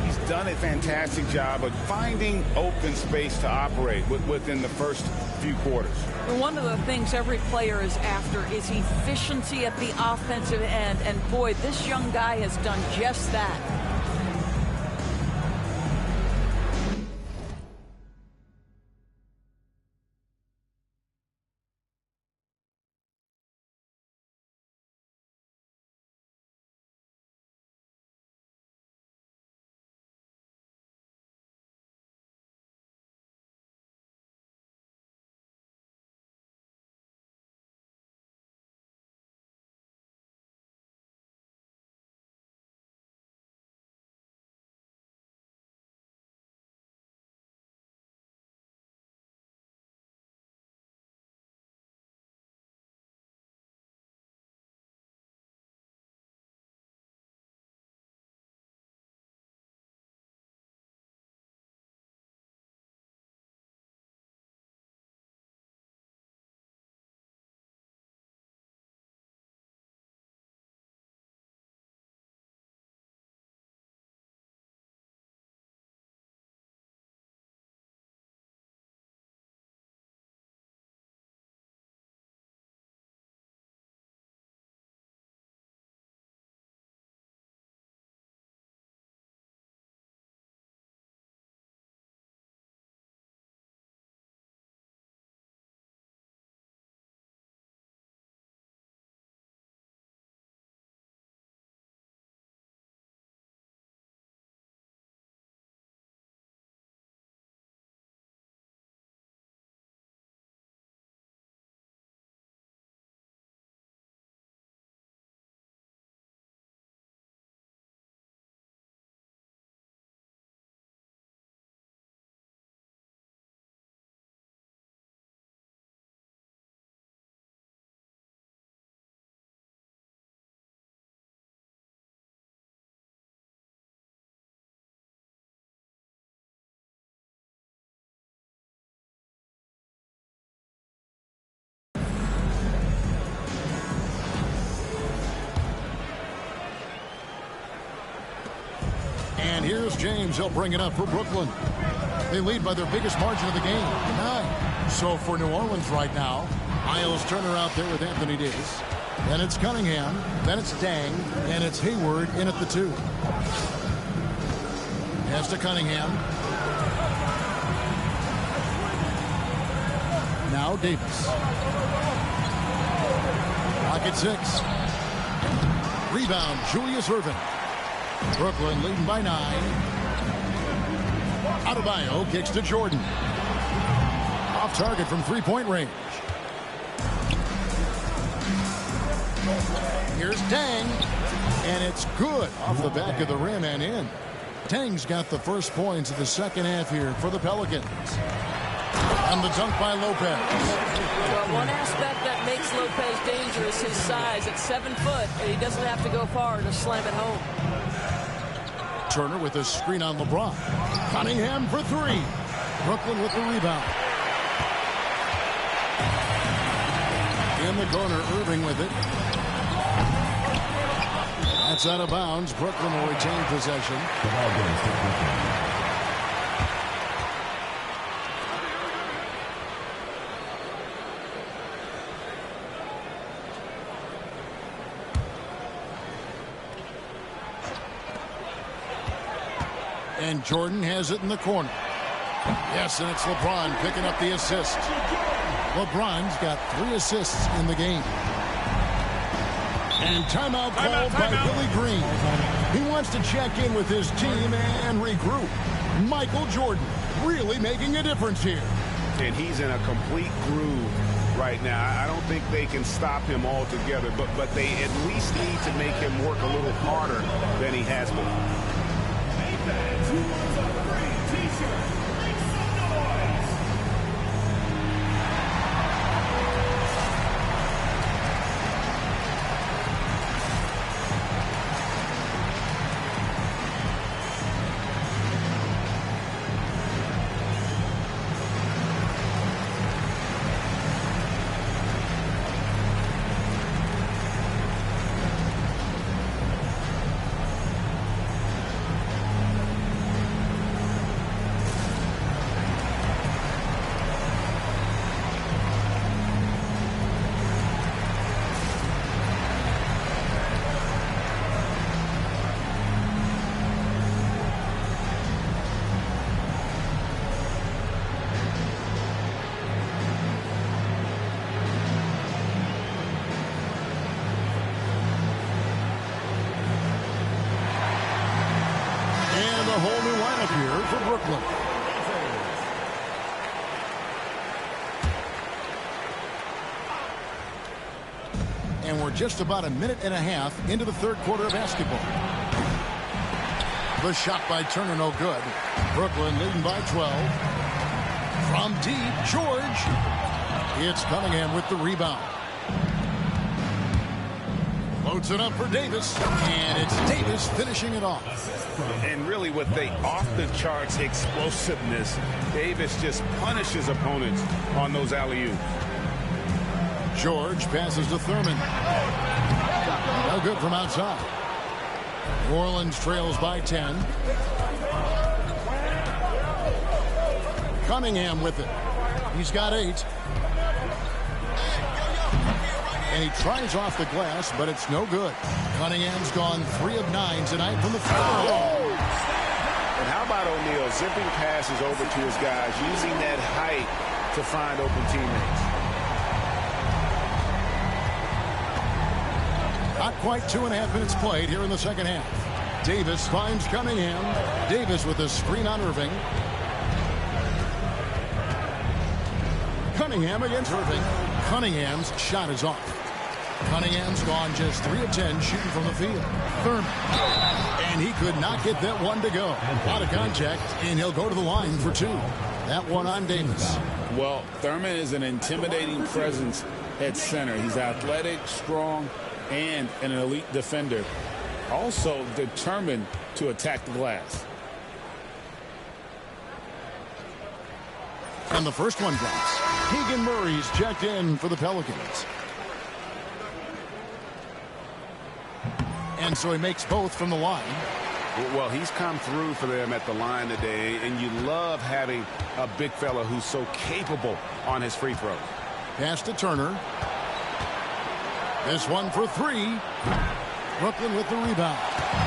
He's done a fantastic job of finding open space to operate within the first few quarters. One of the things every player is after is efficiency at the offensive end. And boy, this young guy has done just that. Here's James. He'll bring it up for Brooklyn. They lead by their biggest margin of the game, 9. So for New Orleans right now, Miles Turner out there with Anthony Davis. Then it's Cunningham. Then it's Dang. And it's Hayward in at the 2. Pass to Cunningham. Now Davis. Pocket 6. Rebound, Julius Erving. Brooklyn leading by 9. Adebayo kicks to Jordan. Off target from three-point range. Here's Dang. And it's good off the back of the rim and in. Dang's got the first points of the second half here for the Pelicans. And the dunk by Lopez. Well, one aspect that makes Lopez dangerous is his size. At 7 foot, and he doesn't have to go far to slam it home. Turner with a screen on LeBron. Cunningham for 3. Brooklyn with the rebound. In the corner, Irving with it. That's out of bounds. Brooklyn will retain possession. And Jordan has it in the corner. Yes, and it's LeBron picking up the assist. LeBron's got 3 assists in the game. And timeout called by Billy Green. He wants to check in with his team and regroup. Michael Jordan really making a difference here. And he's in a complete groove right now. I don't think they can stop him altogether, but they at least need to make him work a little harder than he has been. For Brooklyn. And we're just about a minute and a half into the third quarter of basketball. The shot by Turner, no good. Brooklyn leading by 12. From deep, George. It's Cunningham with the rebound. Loads it up for Davis, and it's Davis finishing it off. And really with the off-the-charts explosiveness, Davis just punishes opponents on those alley-oops. George passes to Thurman. No good from outside. New Orleans trails by 10. Cunningham with it. He's got 8. And he tries off the glass, but it's no good. Cunningham's gone 3 of 9 tonight from the floor. And how about O'Neal zipping passes over to his guys, using that height to find open teammates? Not quite 2.5 minutes played here in the second half. Davis finds Cunningham. Davis with a screen on Irving. Cunningham against Irving. Cunningham's shot is off. Cunningham's gone just 3 of 10 shooting from the field. Thurman. And he could not get that one to go. Out of contact, and he'll go to the line for 2. That one on Davis. Well, Thurman is an intimidating presence at center. He's athletic, strong, and an elite defender. Also determined to attack the glass. And the first one drops. Keegan Murray's checked in for the Pelicans. And so he makes both from the line. Well, he's come through for them at the line today, and you love having a big fella who's so capable on his free throws. Pass to Turner. This one for three. Brooklyn with the rebound.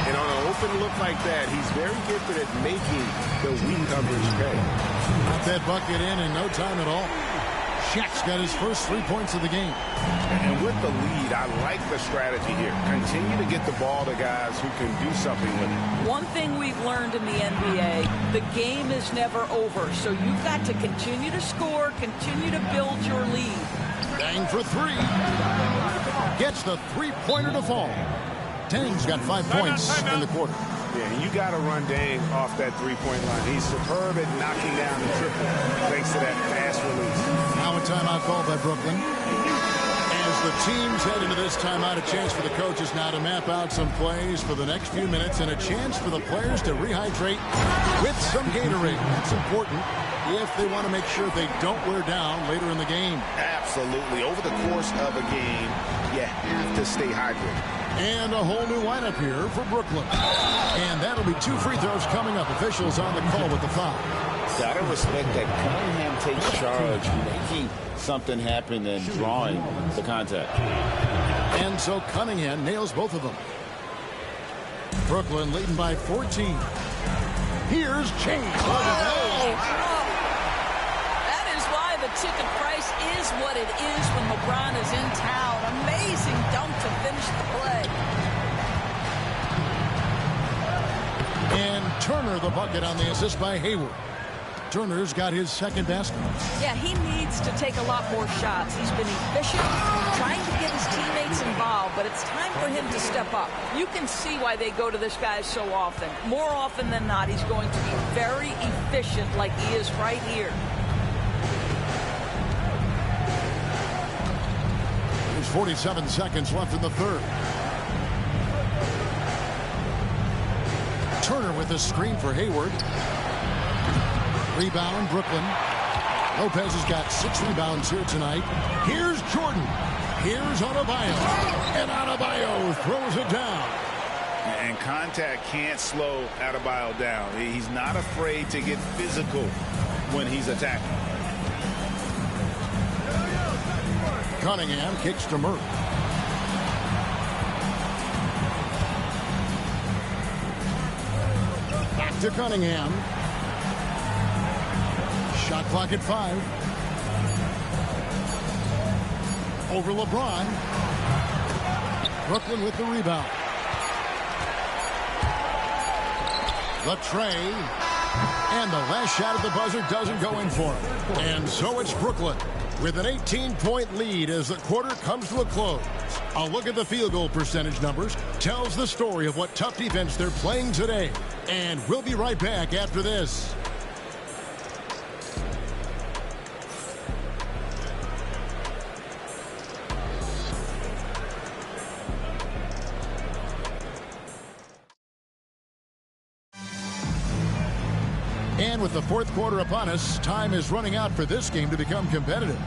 And on an open look like that, he's very gifted at making the weak coverage pay. Got that bucket in no time at all. Shaq's got his first 3 points of the game. And with the lead, I like the strategy here. Continue to get the ball to guys who can do something with it. One thing we've learned in the NBA, the game is never over. So you've got to continue to score, continue to build your lead. Dang for three. Gets the three-pointer to fall. Tang's got 5 points in the quarter. Yeah, and you got to run Dang off that three-point line. He's superb at knocking down the triple thanks to that fast release. Now a timeout called by Brooklyn. As the teams head into this timeout, a chance for the coaches now to map out some plays for the next few minutes and a chance for the players to rehydrate with some Gatorade. That's important if they want to make sure they don't wear down later in the game. Absolutely. Over the course of a game, you have to stay hydrated. And a whole new lineup here for Brooklyn. And that'll be 2 free throws coming up. Officials on the call with the foul. Gotta respect that Cunningham takes charge, making something happen and drawing the contact. And so Cunningham nails both of them. Brooklyn leading by 14. Here's Chase. That is why the ticket price is what it is when LeBron is in town. Amazing dunk to finish the play. And Turner the bucket on the assist by Hayward. Turner's got his second basket. Yeah, he needs to take a lot more shots. He's been efficient, trying to get his teammates involved, but it's time for him to step up. You can see why they go to this guy so often. More often than not, he's going to be very efficient like he is right here. There's 47 seconds left in the third. Turner with a screen for Hayward. Rebound, Brooklyn. Lopez has got 6 rebounds here tonight. Here's Jordan. Here's Adebayo. And Adebayo throws it down. And contact can't slow Adebayo down. He's not afraid to get physical when he's attacking. Cunningham kicks to Murray. Back to Cunningham. Shot clock at 5. Over LeBron. Brooklyn with the rebound. The tray. And the last shot at the buzzer doesn't go in for him. And so it's Brooklyn with an 18-point lead as the quarter comes to a close. A look at the field goal percentage numbers tells the story of what tough defense they're playing today. And we'll be right back after this. And with the fourth quarter upon us, time is running out for this game to become competitive.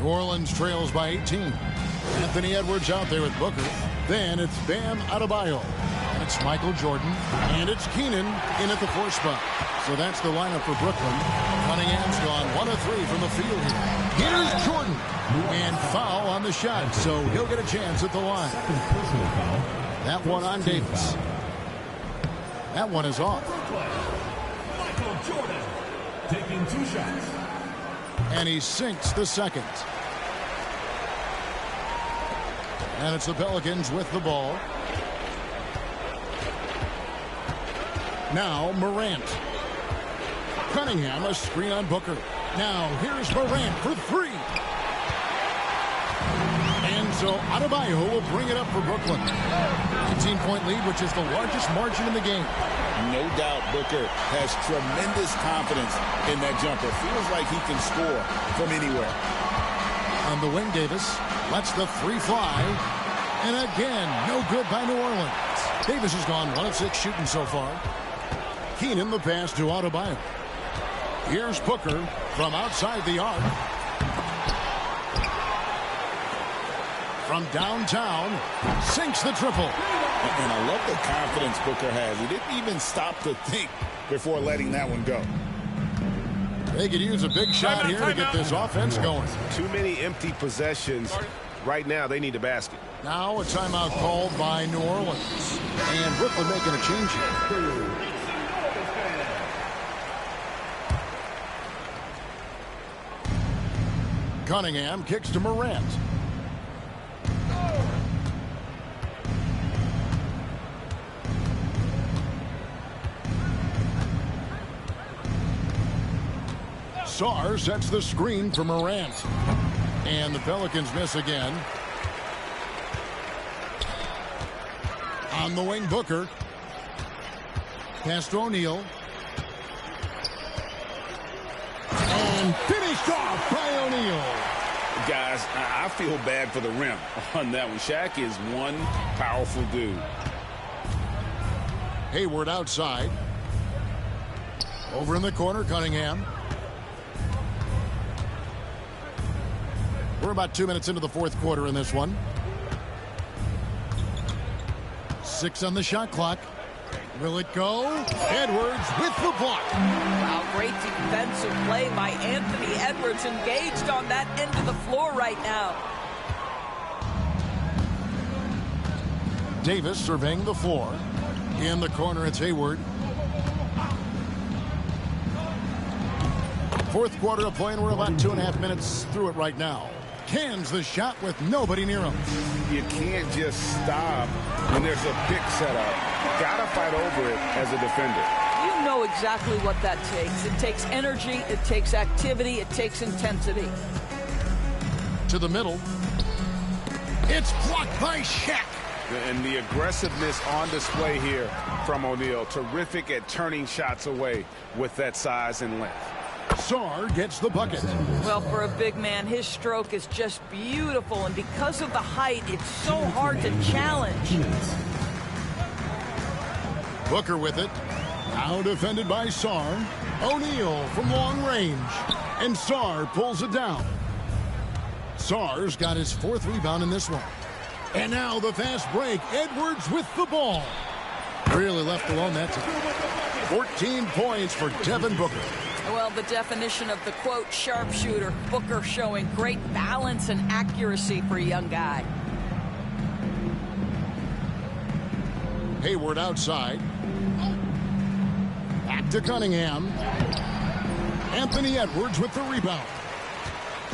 New Orleans trails by 18. Anthony Edwards out there with Booker. Then it's Bam Adebayo. And it's Michael Jordan. And it's Keenan in at the 4 spot. So that's the lineup for Brooklyn. Cunningham's gone 1 of 3 from the field here. Here's Jordan. And foul on the shot. So he'll get a chance at the line. That one on Davis. That one is off. Michael Jordan taking 2 shots. And he sinks the second. And it's the Pelicans with the ball. Now Morant. Cunningham, a screen on Booker. Now here's Morant for 3. And so Adebayo will bring it up for Brooklyn. 18-point lead, which is the largest margin in the game. No doubt Booker has tremendous confidence in that jumper. Feels like he can score from anywhere. On the wing, Davis lets the 3 fly. And again, no good by New Orleans. Davis has gone 1 of 6 shooting so far. Keenan the pass to Adebayo. Here's Booker from outside the arc. From downtown, sinks the triple. And I love the confidence Booker has. He didn't even stop to think before letting that one go. They could use a big shot here to get this offense going. Too many empty possessions. Right now, they need a basket. Now a timeout called by New Orleans. And Brooklyn making a change here. Cunningham kicks to Morant. Sarr sets the screen for Morant. And the Pelicans miss again. On the wing, Booker. Pass to O'Neal. And finished off by O'Neal. Guys, I feel bad for the rim on that one. Shaq is one powerful dude. Hayward outside. Over in the corner, Cunningham. We're about 2 minutes into the fourth quarter in this one. 6 on the shot clock. Will it go? Edwards with the block. Wow, great defensive play by Anthony Edwards, engaged on that end of the floor right now. Davis surveying the floor. In the corner, it's Hayward. Fourth quarter of play, and we're about 2.5 minutes through it right now. Cans the shot with nobody near him. You can't just stop when there's a pick set up. Gotta fight over it as a defender. You know exactly what that takes. It takes energy, it takes activity, it takes intensity. To the middle. It's blocked by Shaq. And the aggressiveness on display here from O'Neal. Terrific at turning shots away with that size and length. Sarr gets the bucket. Well, for a big man, his stroke is just beautiful, and because of the height, it's so hard to challenge. Booker with it. Now defended by Sarr. O'Neal from long range. And Sarr pulls it down. Sarr's got his 4th rebound in this one. And now the fast break. Edwards with the ball. Really left alone that time. 14 points for Devin Booker. Well, the definition of the, quote, sharpshooter. Booker showing great balance and accuracy for a young guy. Hayward outside. Back to Cunningham. Anthony Edwards with the rebound.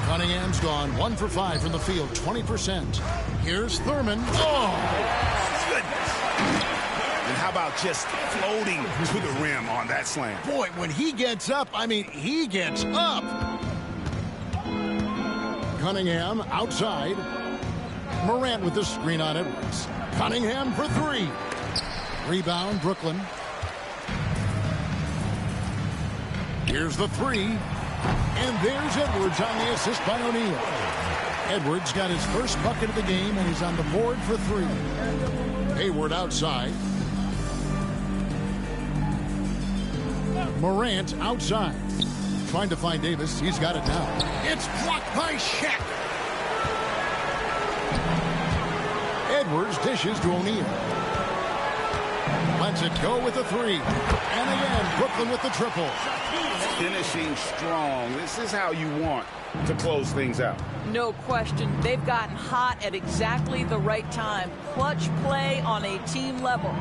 Cunningham's gone 1 for 5 from the field, 20%. Here's Thurman. Oh, Goodness. And how about just floating to the rim on that slam? boy, when he gets up, I mean, he gets up. Cunningham outside. Morant with the screen on Edwards. Cunningham for 3. Rebound, Brooklyn. Here's the 3. And there's Edwards on the assist by O'Neal. Edwards got his first bucket of the game, and he's on the board for 3. Hayward outside. Morant outside. Trying to find Davis. He's got it now. It's blocked by Shaq. Edwards dishes to O'Neal. Lets it go with the 3. And again, Brooklyn with the triple. Finishing strong. This is how you want to close things out. No question. They've gotten hot at exactly the right time. Clutch play on a team level.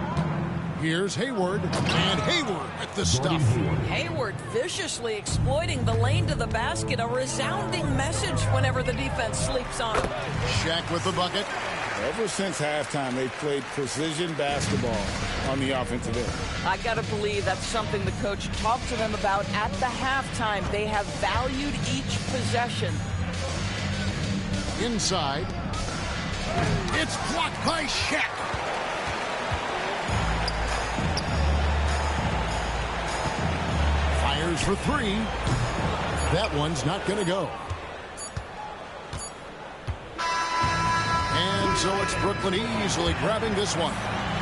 Here's Hayward, and Hayward with the stuff. Hayward viciously exploiting the lane to the basket. A resounding message whenever the defense sleeps on him. Shaq with the bucket. Ever since halftime, they've played precision basketball on the offensive end. I got to believe that's something the coach talked to them about at the halftime. They have valued each possession. Inside. It's blocked by Shaq. Fires for 3. That one's not going to go. And so it's Brooklyn easily grabbing this one.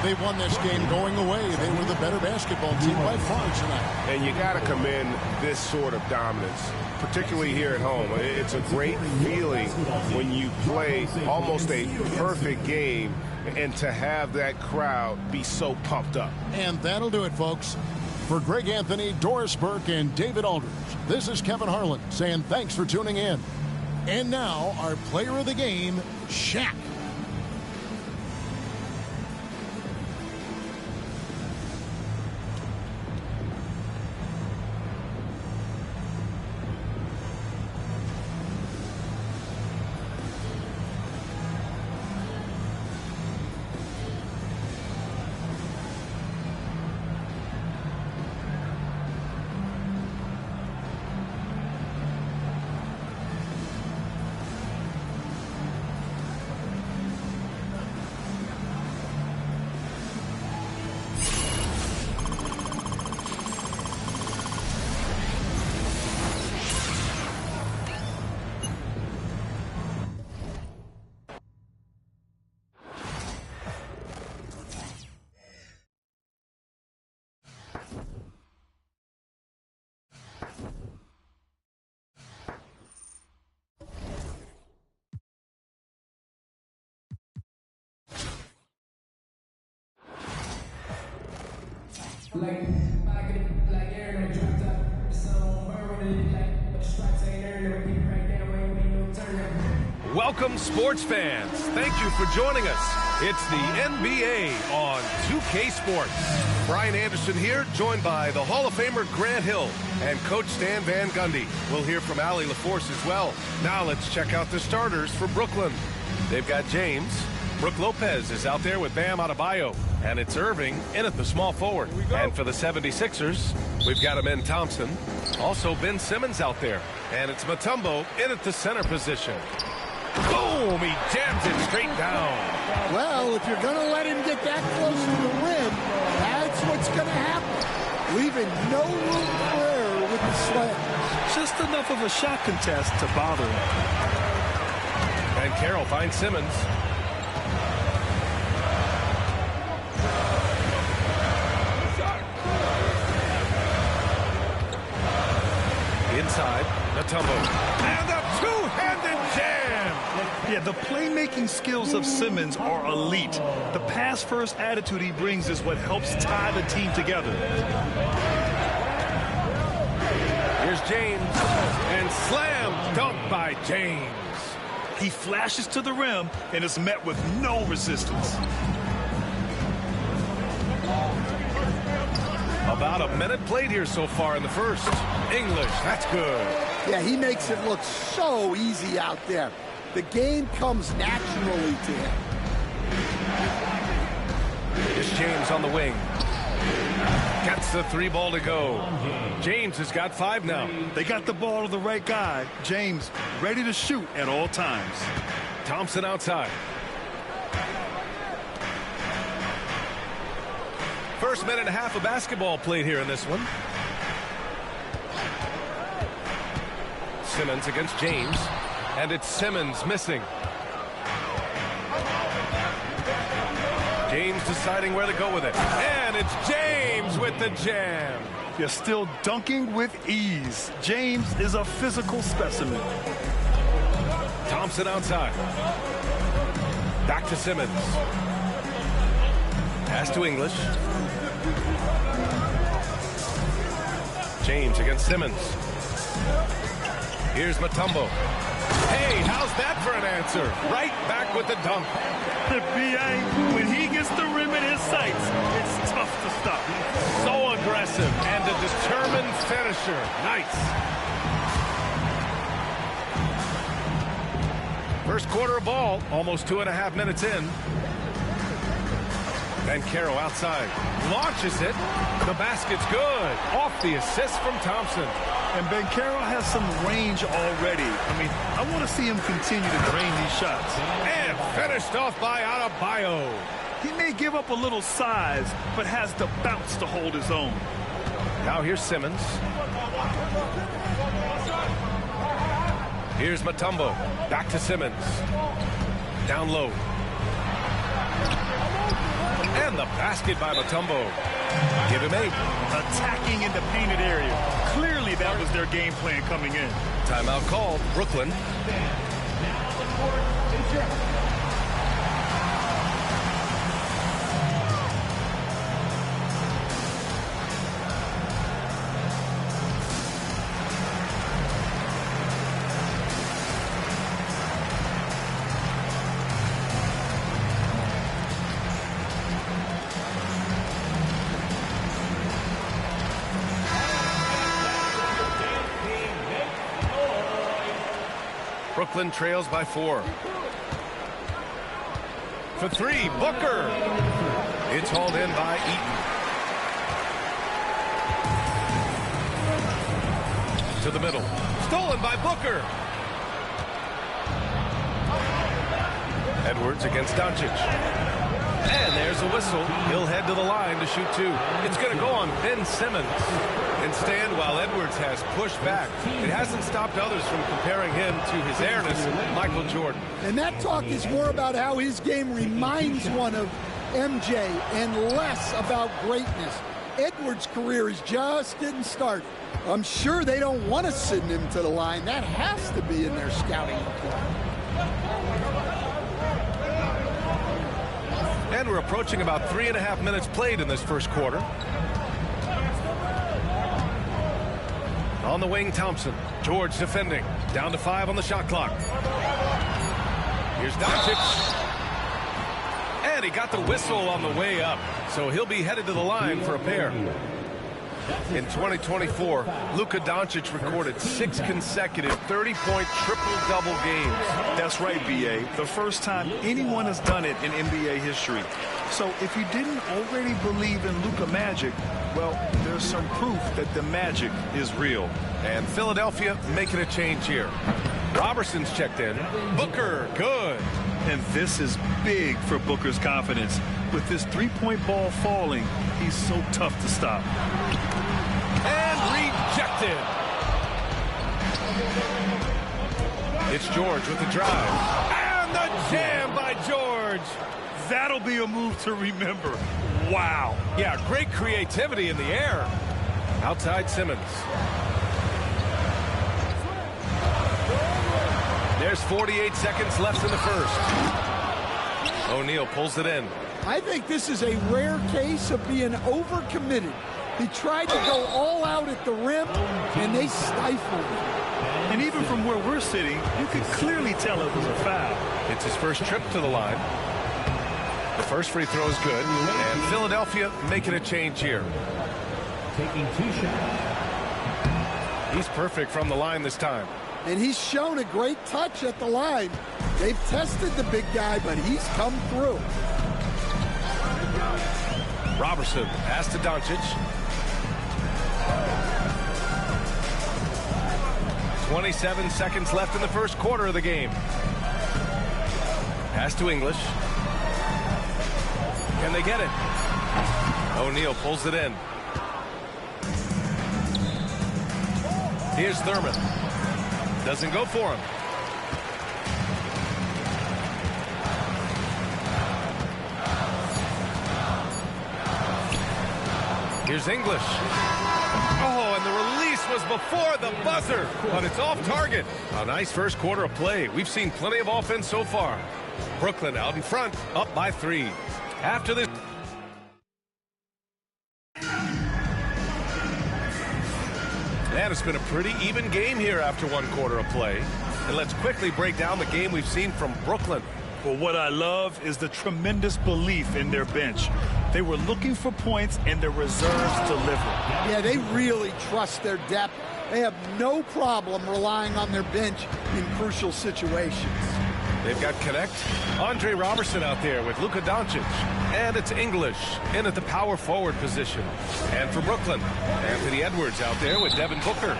They won this game going away. They were the better basketball team by far tonight. And you got to commend this sort of dominance, particularly here at home. It's a great feeling when you play almost a perfect game and to have that crowd be so pumped up. And that'll do it, folks. For Greg Anthony, Doris Burke, and David Aldridge, this is Kevin Harlan saying thanks for tuning in. And now, our player of the game, Shaq. Like air no dropped up. The sun burn it like but the stripes ain't earned. Never get right down, ain't be no turn. Welcome, sports fans. Thank you for joining us. It's the NBA on 2K Sports. Brian Anderson here, joined by the Hall of Famer Grant Hill and Coach Stan Van Gundy. We'll hear from Allie LaForce as well. Now let's check out the starters for Brooklyn. They've got James. Brook Lopez is out there with Bam Adebayo. And it's Irving in at the small forward. And for the 76ers, we've got Amen Thompson. Also Ben Simmons out there. And it's Mutombo in at the center position. Boom! He jams it straight down. Well, if you're going to let him get that close to the rim, that's what's going to happen. Leaving no room for error with the slam. Just enough of a shot contest to bother him. And Carroll finds Simmons. Inside, Mutombo. And a two-handed jam! Yeah, the playmaking skills of Simmons are elite. The pass-first attitude he brings is what helps tie the team together. Here's James. And slam dunk by James. He flashes to the rim and is met with no resistance. About a minute played here so far in the first. English, that's good. Yeah, he makes it look so easy out there. The game comes naturally to him. Here's James on the wing. Gets the three ball to go. James has got 5 now. They got the ball to the right guy. James ready to shoot at all times. Thompson outside. First minute and a half of basketball played here in this one. Simmons against James. And it's Simmons missing. James deciding where to go with it. And it's James with the jam. You're still dunking with ease. James is a physical specimen. Thompson outside. Back to Simmons. Pass to English. James against Simmons. Here's Mutombo. Hey, how's that for an answer? Right back with the dunk. The B.A., when he gets the rim in his sights, it's tough to stop. So aggressive and a determined finisher. Nice. First quarter of ball, almost 2.5 minutes in. And Carroll outside. Launches it. The basket's good. Off the assist from Thompson. And Carroll has some range already. I mean, I want to see him continue to drain these shots. And finished off by Adebayo. He may give up a little size, but has the bounce to hold his own. Now here's Simmons. Here's Mutombo. Back to Simmons. Down low. And the basket by Mutombo. Give him 8. Attacking in the painted area. Clearly that was their game plan coming in. Timeout called. Brooklyn. Brooklyn trails by 4. For 3, Booker. It's hauled in by Eaton. To the middle. Stolen by Booker. Edwards against Doncic. And there's a whistle. He'll head to the line to shoot 2. It's going to go on Ben Simmons. And stand while Edwards has pushed back. It hasn't stopped others from comparing him to his airness, Michael Jordan. And that talk is more about how his game reminds one of MJ and less about greatness. Edwards' career is just getting started. I'm sure they don't want to send him to the line. That has to be in their scouting report. And we're approaching about 3.5 minutes played in this first quarter. On the wing, Thompson. George defending. Down to 5 on the shot clock. Here's Doncic. And he got the whistle on the way up. So he'll be headed to the line for a pair. In 2024, Luka Doncic recorded 6 consecutive 30-point triple-double games. That's right, B.A. The first time anyone has done it in NBA history. So if you didn't already believe in Luka magic, well, there's some proof that the magic is real. And Philadelphia making a change here. Roberson's checked in. Booker, good. And this is big for Booker's confidence. With this three-point ball falling, he's so tough to stop. And rejected. It's George with the drive. And the jam by George. That'll be a move to remember. Wow. Yeah, great creativity in the air. Outside Simmons. There's 48 seconds left in the first. O'Neal pulls it in. I think this is a rare case of being overcommitted. He tried to go all out at the rim, and they stifled him. And even from where we're sitting, you could clearly tell it was a foul. It's his first trip to the line. The first free throw is good, and Philadelphia making a change here. Taking 2 shots. He's perfect from the line this time. And he's shown a great touch at the line. They've tested the big guy, but he's come through. Robertson pass to Doncic. 27 seconds left in the first quarter of the game. Pass to English. Can they get it? O'Neal pulls it in. Here's Thurman. Doesn't go for him. Here's English. Oh, and the release was before the buzzer, but it's off target. A nice first quarter of play. We've seen plenty of offense so far. Brooklyn out in front, up by 3. After this. And it's been a pretty even game here after 1 quarter of play. And let's quickly break down the game we've seen from Brooklyn. Well, what I love is the tremendous belief in their bench. They were looking for points, and their reserves delivered. Yeah, they really trust their depth. They have no problem relying on their bench in crucial situations. They've got Connect. Andre Robertson out there with Luka Doncic. And it's English in at the power forward position. And for Brooklyn, Anthony Edwards out there with Devin Booker.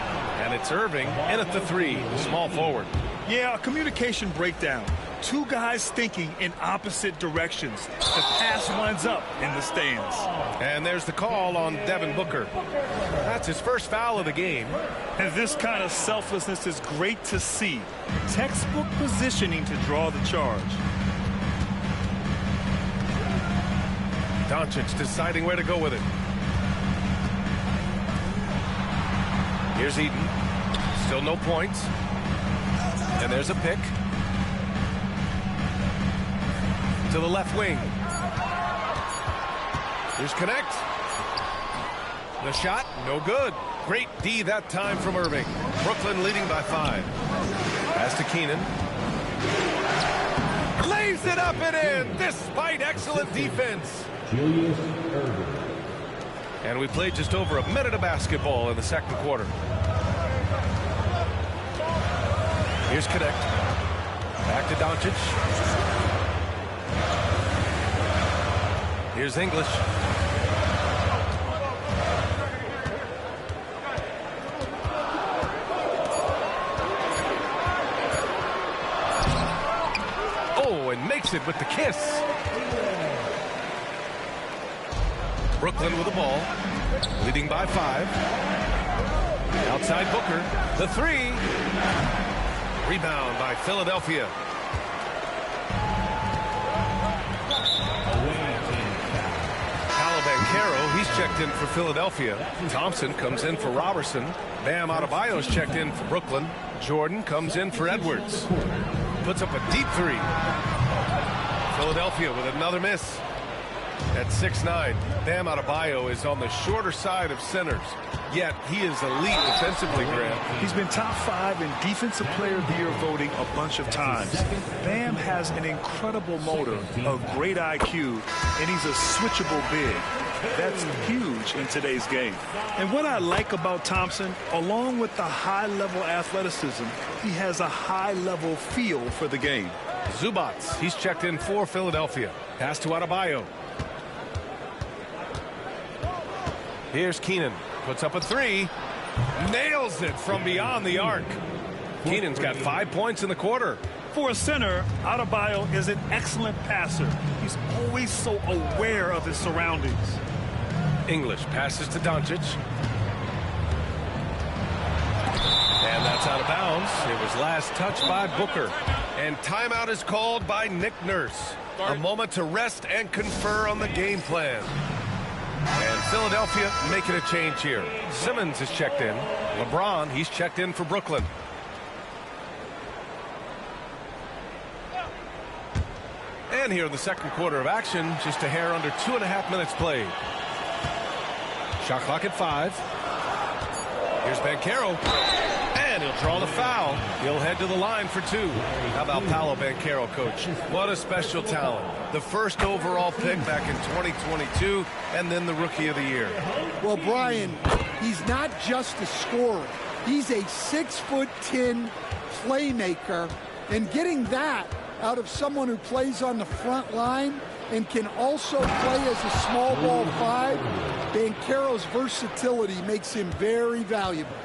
And it's Irving in at the 3, small forward. Yeah, a communication breakdown. 2 guys thinking in opposite directions. The pass winds up in the stands. And there's the call on Devin Booker. That's his first foul of the game. And this kind of selflessness is great to see. Textbook positioning to draw the charge. Doncic deciding where to go with it. Here's Eden. Still no points. And there's a pick. To the left wing. Here's Connect. The shot, no good. Great D that time from Irving. Brooklyn leading by 5. Pass to Keenan. Lays it up and in, despite excellent defense. Julius Irving. And we played just over a minute of basketball in the second quarter. Here's Connect. Back to Doncic. Here's English. And makes it with the kiss. Brooklyn with the ball, leading by 5. Outside Booker, the 3. Rebound by Philadelphia. Banchero, he's checked in for Philadelphia. Thompson comes in for Robertson. Bam Adebayo's checked in for Brooklyn. Jordan comes in for Edwards. Puts up a deep 3. Philadelphia with another miss. At 6'9", Bam Adebayo is on the shorter side of centers. Yet he is elite defensively, Grant. He's been top 5 in Defensive Player of the Year voting a bunch of times. Bam has an incredible motor, a great IQ, and he's a switchable big. That's huge in today's game. And what I like about Thompson, along with the high-level athleticism, he has a high-level feel for the game. Zubats, he's checked in for Philadelphia. Pass to Adebayo. Here's Keenan. Puts up a 3. Nails it from beyond the arc. Keenan's got 5 points in the quarter. For a center, Adebayo is an excellent passer. He's always so aware of his surroundings. English passes to Doncic. And that's out of bounds. It was last touched by Booker. And timeout is called by Nick Nurse. A moment to rest and confer on the game plan. And Philadelphia making a change here. Simmons is checked in. LeBron, he's checked in for Brooklyn. And here in the second quarter of action, just a hair under 2.5 minutes played. Shot clock at 5. Here's Banchero. And he'll draw the foul. He'll head to the line for 2. How about Paolo Banchero, coach? What a special talent. The first overall pick back in 2022, and then the Rookie of the Year. Well, Brian, he's not just a scorer. He's a 6'10" playmaker, and getting that out of someone who plays on the front line and can also play as a small ball 5, Banchero's versatility makes him very valuable.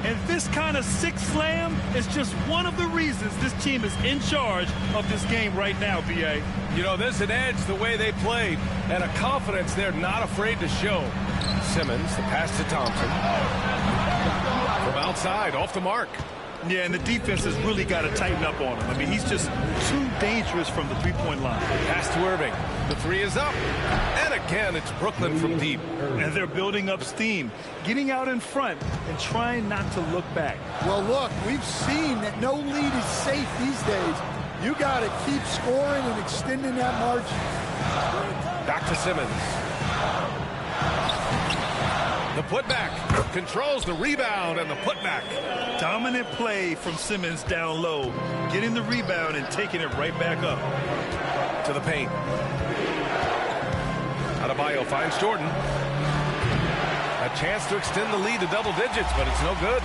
And this kind of 6 slam is just one of the reasons this team is in charge of this game right now, B.A. You know, there's an edge the way they played and a confidence they're not afraid to show. Simmons, the pass to Thompson. From outside, off the mark. Yeah, and the defense has really got to tighten up on him. I mean, he's just too dangerous from the three-point line. Pass to Irving. The 3 is up. And again, it's Brooklyn from deep. And they're building up steam, getting out in front and trying not to look back. Well, look, we've seen that no lead is safe these days. You got to keep scoring and extending that margin. Back to Simmons. The putback controls the rebound and the putback. Dominant play from Simmons down low, getting the rebound and taking it right back up. To the paint. Adebayo finds Jordan. A chance to extend the lead to double digits, but it's no good.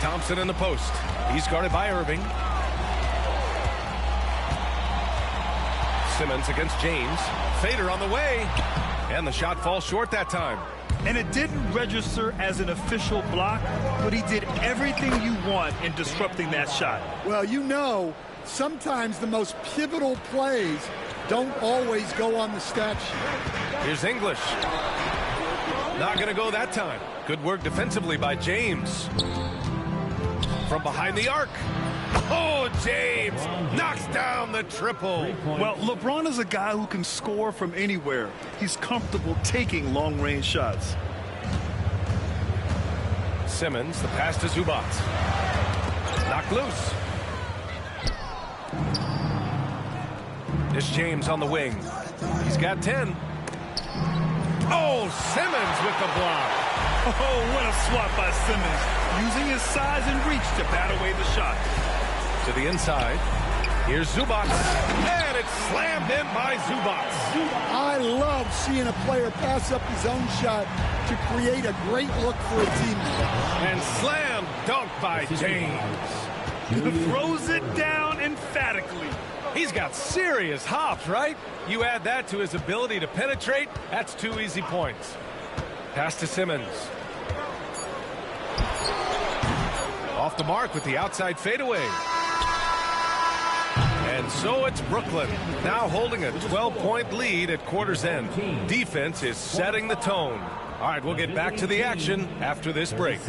Thompson in the post. He's guarded by Irving. Simmons against James. Fader on the way. And the shot falls short that time. And it didn't register as an official block, but he did everything you want in disrupting that shot. Well, you know, sometimes the most pivotal plays don't always go on the stat sheet. Here's English. Not going to go that time. Good work defensively by James. From behind the arc. Oh, James knocks down the triple. Well, LeBron is a guy who can score from anywhere. He's comfortable taking long-range shots. Simmons, the pass to Zubac. Knocked loose. This James on the wing. He's got 10. Oh, Simmons with the block. Oh, what a swat by Simmons, using his size and reach to bat away the shot. To the inside. Here's Zubac. And it's slammed in by Zubac. I love seeing a player pass up his own shot to create a great look for a teammate. And slam dunk by James. Throws it down emphatically. He's got serious hops, right? You add that to his ability to penetrate, that's 2 easy points. Pass to Simmons. Off the mark with the outside fadeaway. And so it's Brooklyn, now holding a 12-point lead at quarter's end. Defense is setting the tone. All right, we'll get back to the action after this break.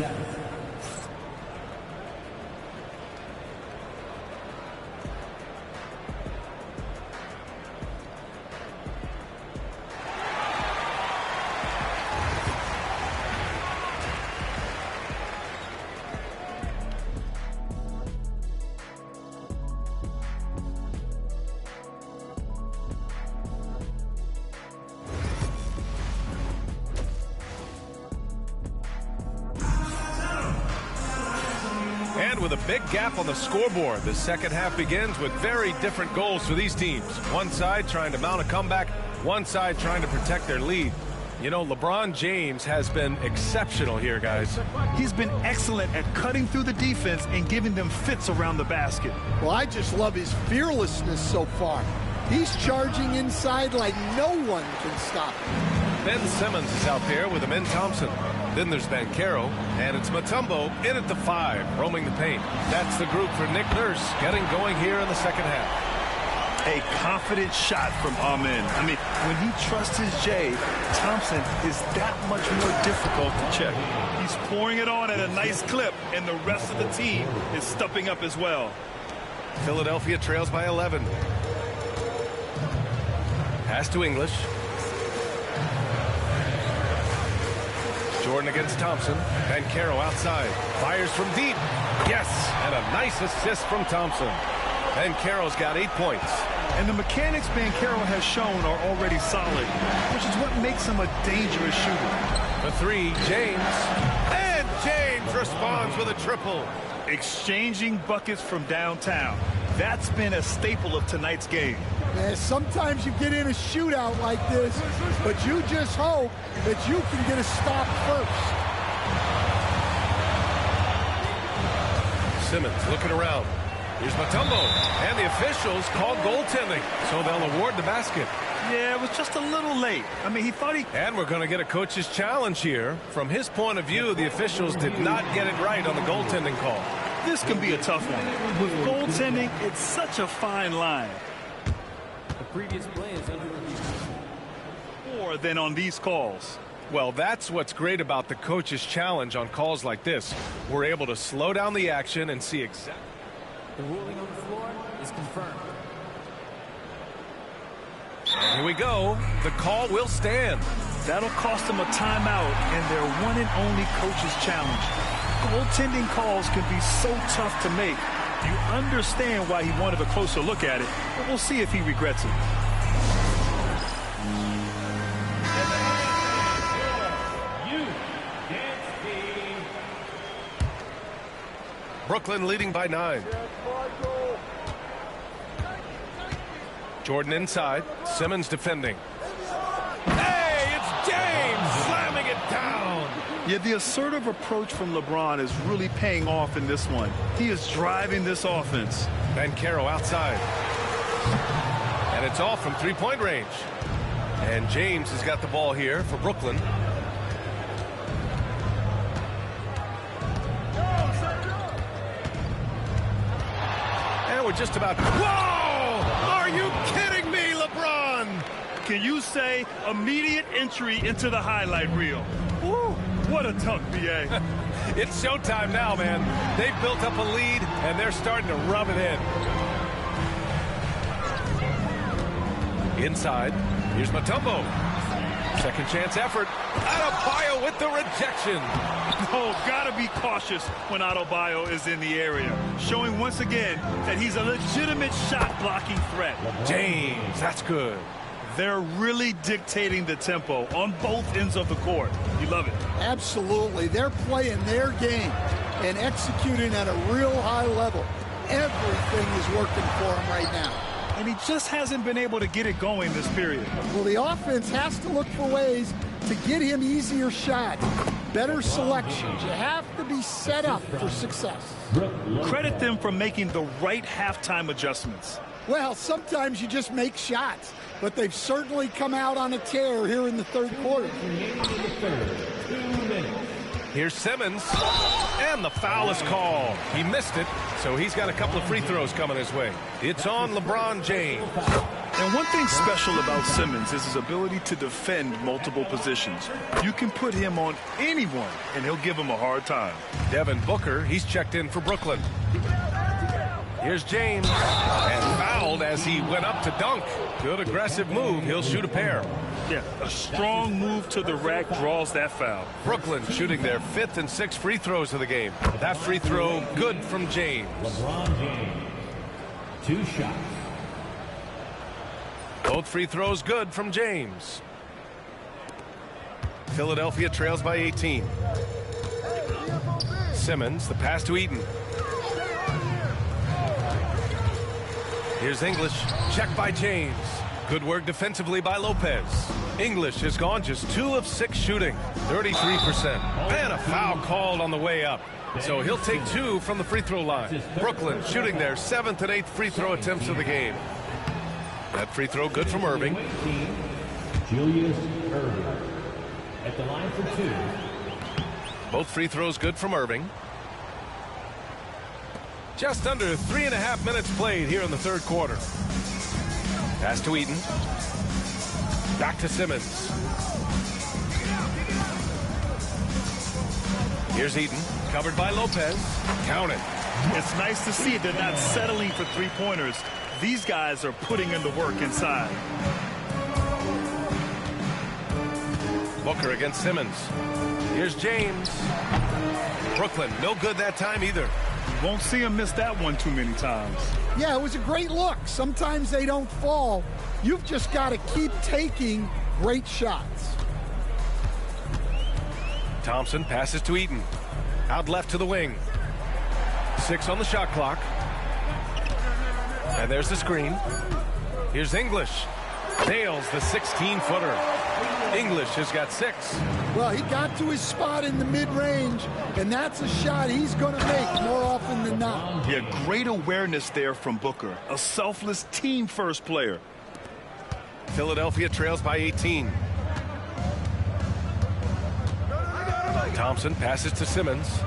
And with a big gap on the scoreboard, the second half begins with very different goals for these teams. One side trying to mount a comeback, one side trying to protect their lead. You know, LeBron James has been exceptional here, guys. He's been excellent at cutting through the defense and giving them fits around the basket. Well, I just love his fearlessness so far. He's charging inside like no one can stop him. Ben Simmons is out there with Amin Thompson. Then there's Banchero, and it's Mutombo in at the 5, roaming the paint. That's the group for Nick Nurse, getting going here in the second half. A confident shot from Amin. I mean, when he trusts his J, Thompson is that much more difficult to check. He's pouring it on at a nice clip, and the rest of the team is stepping up as well. Philadelphia trails by 11. Pass to English. Jordan against Thompson. Banchero outside. Fires from deep. Yes! And a nice assist from Thompson. Banchero's got 8 points. And the mechanics Banchero has shown are already solid, which is what makes him a dangerous shooter. The 3, James. And James responds with a triple. Exchanging buckets from downtown. That's been a staple of tonight's game. Yeah, sometimes you get in a shootout like this, but you just hope that you can get a stop first. Simmons looking around. Here's Mutombo. And the officials called goaltending, so they'll award the basket. Yeah, it was just a little late. I mean, he thought he... And we're going to get a coach's challenge here. From his point of view, the officials did not get it right on the goaltending call. This can be a tough one. With goaltending, it's such a fine line. The previous play is under review. More than on these calls. Well, that's what's great about the coach's challenge on calls like this. We're able to slow down the action and see exactly. The ruling on the floor is confirmed. And here we go. The call will stand. That'll cost them a timeout and their one and only coach's challenge. Goaltending calls can be so tough to make. You understand why he wanted a closer look at it, but we'll see if he regrets it. Brooklyn leading by 9. Jordan inside. Simmons defending. Hey, it's James slamming it down. Yeah, the assertive approach from LeBron is really paying off in this one. He is driving this offense. Banchero outside. And it's off from three-point range. And James has got the ball here for Brooklyn. And we're just about... Whoa! Are you kidding me, LeBron? Can you say immediate entry into the highlight reel? Woo! What a dunk, B.A. It's showtime now, man. They've built up a lead, and they're starting to rub it in. Inside, here's Mutombo. Second chance effort. Adebayo with the rejection. Oh, gotta be cautious when Adebayo is in the area, showing once again that he's a legitimate shot-blocking threat. James, that's good. They're really dictating the tempo on both ends of the court. You love it. Absolutely. They're playing their game and executing at a real high level. Everything is working for them right now. And he just hasn't been able to get it going this period. Well, the offense has to look for ways to get him easier shots, better selections. You have to be set up for success. Credit them for making the right halftime adjustments. Well, sometimes you just make shots, but they've certainly come out on a tear here in the third quarter. Here's Simmons, and the foul is called. He missed it, so he's got a couple of free throws coming his way. It's on LeBron James. And one thing special about Simmons is his ability to defend multiple positions. You can put him on anyone, and he'll give him a hard time. Devin Booker, he's checked in for Brooklyn. Here's James, and fouled as he went up to dunk. Good aggressive move. He'll shoot a pair. Yeah, a strong move to the rack draws that foul. Brooklyn shooting their 5th and 6th free throws of the game. That free throw good from James. LeBron James. 2 shots. Both free throws good from James. Philadelphia trails by 18. Simmons, the pass to Eaton. Here's English, checked by James. Good work defensively by Lopez. English has gone just 2 of 6 shooting, 33%. And a foul called on the way up. So he'll take 2 from the free throw line. Brooklyn shooting their 7th and 8th free throw attempts of the game. That free throw good from Irving. Julius Irving at the line for 2. Both free throws good from Irving. Just under 3.5 minutes played here in the third quarter. Pass to Eaton. Back to Simmons. Here's Eaton, covered by Lopez. Count it. It's nice to see they're not settling for three-pointers. These guys are putting in the work inside. Booker against Simmons. Here's James. Brooklyn, no good that time either. Won't see him miss that one too many times. Yeah, it was a great look. Sometimes they don't fall. You've just got to keep taking great shots. Thompson passes to Eaton. Out left to the wing. 6 on the shot clock. And there's the screen. Here's English. Nails the 16-footer. English has got 6. Well, he got to his spot in the mid-range, and that's a shot he's going to make more often than not. Yeah, great awareness there from Booker. A selfless team-first player. Philadelphia trails by 18. Thompson passes to Simmons.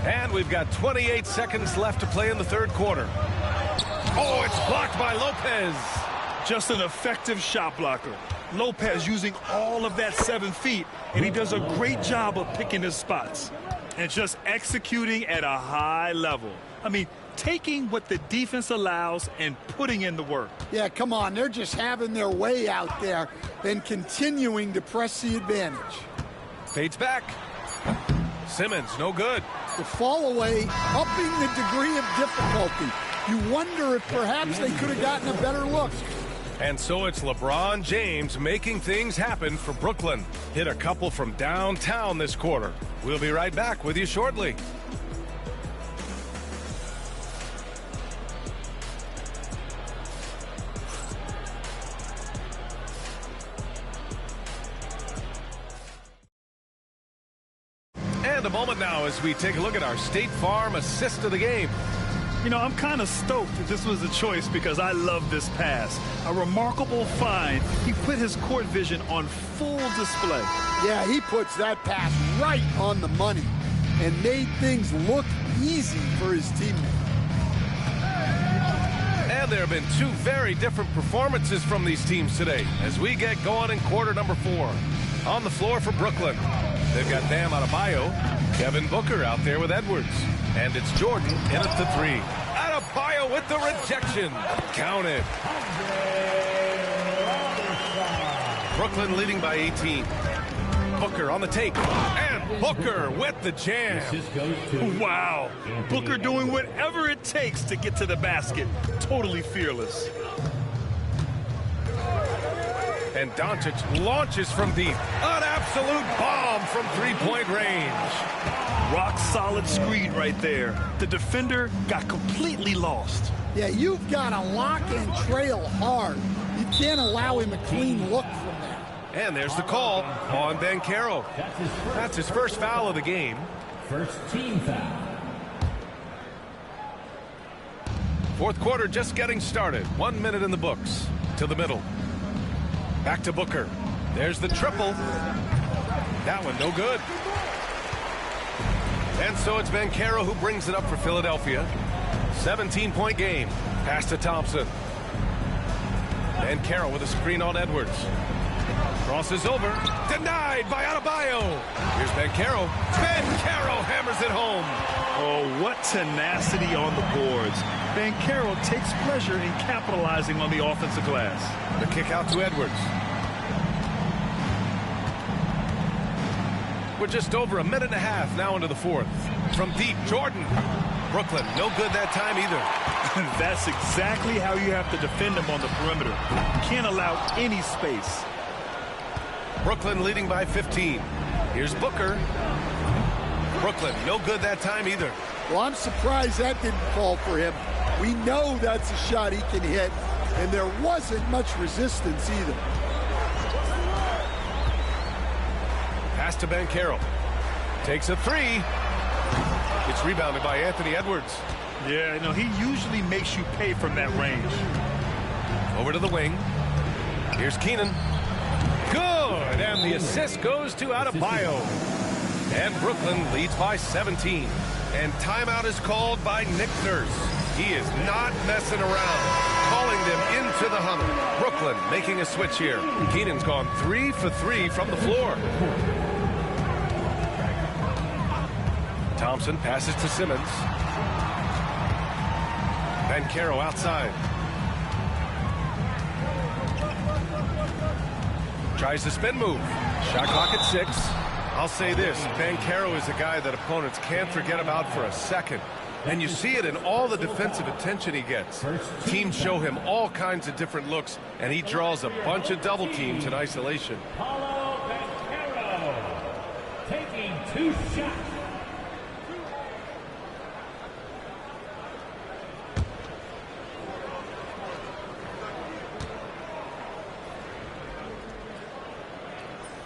And we've got 28 seconds left to play in the third quarter. Oh, it's blocked by Lopez. Just an effective shot blocker. Lopez using all of that 7 feet, and he does a great job of picking his spots and just executing at a high level. I mean, taking what the defense allows and putting in the work. Yeah, come on. They're just having their way out there and continuing to press the advantage. Fades back. Simmons, no good. The fall away, upping the degree of difficulty. You wonder if perhaps they could have gotten a better look. And so it's LeBron James making things happen for Brooklyn. Hit a couple from downtown this quarter. We'll be right back with you shortly. And a moment now as we take a look at our State Farm assist of the game. You know, I'm kind of stoked that this was a choice because I love this pass. A remarkable find. He put his court vision on full display. Yeah, he puts that pass right on the money and made things look easy for his teammate. And there have been two very different performances from these teams today as we get going in quarter number 4. On the floor for Brooklyn, they've got Bam Adebayo, Kevin Booker out there with Edwards. And it's Jordan in at the 3. Adebayo with the rejection. Counted. Brooklyn leading by 18. Booker on the take. And Booker with the jam. Wow. Booker doing whatever it takes to get to the basket. Totally fearless. And Doncic launches from deep. An absolute bomb from three-point range. Rock solid screen right there. The defender got completely lost. Yeah, you've got to lock and trail hard. You can't allow him a clean look from there. And there's the call on Banchero. That's his first foul of the game. First team foul. Fourth quarter just getting started. 1 minute in the books. To the middle. Back to Booker. There's the triple. That one no good. And so it's Banchero who brings it up for Philadelphia. 17-point game. Pass to Thompson. Banchero with a screen on Edwards. Crosses over. Denied by Adebayo. Here's Banchero. Banchero hammers it home. Oh, what tenacity on the boards. Banchero takes pleasure in capitalizing on the offensive glass. The kick out to Edwards. We're just over a minute and a half now into the fourth. From deep, Jordan. Brooklyn, no good that time either. That's exactly how you have to defend him on the perimeter. Can't allow any space. Brooklyn leading by 15. Here's Booker. Brooklyn, no good that time either. Well, I'm surprised that didn't fall for him. We know that's a shot he can hit, and there wasn't much resistance either. Pass to Banchero. Takes a 3. It's rebounded by Anthony Edwards. Yeah, no, he usually makes you pay from that range. Over to the wing. Here's Keenan. Good, and the assist goes to Adebayo. And Brooklyn leads by 17. And timeout is called by Nick Nurse. He is not messing around, calling them into the hunt. Brooklyn making a switch here. Keenan's gone 3 for 3 from the floor. Thompson passes to Simmons. Banchero outside. Tries the spin move. Shot clock at 6. I'll say this, Banchero is a guy that opponents can't forget about for a second. And you see it in all the defensive attention he gets. Teams show him all kinds of different looks, and he draws a bunch of double teams in isolation. Paulo Banchero taking 2 shots.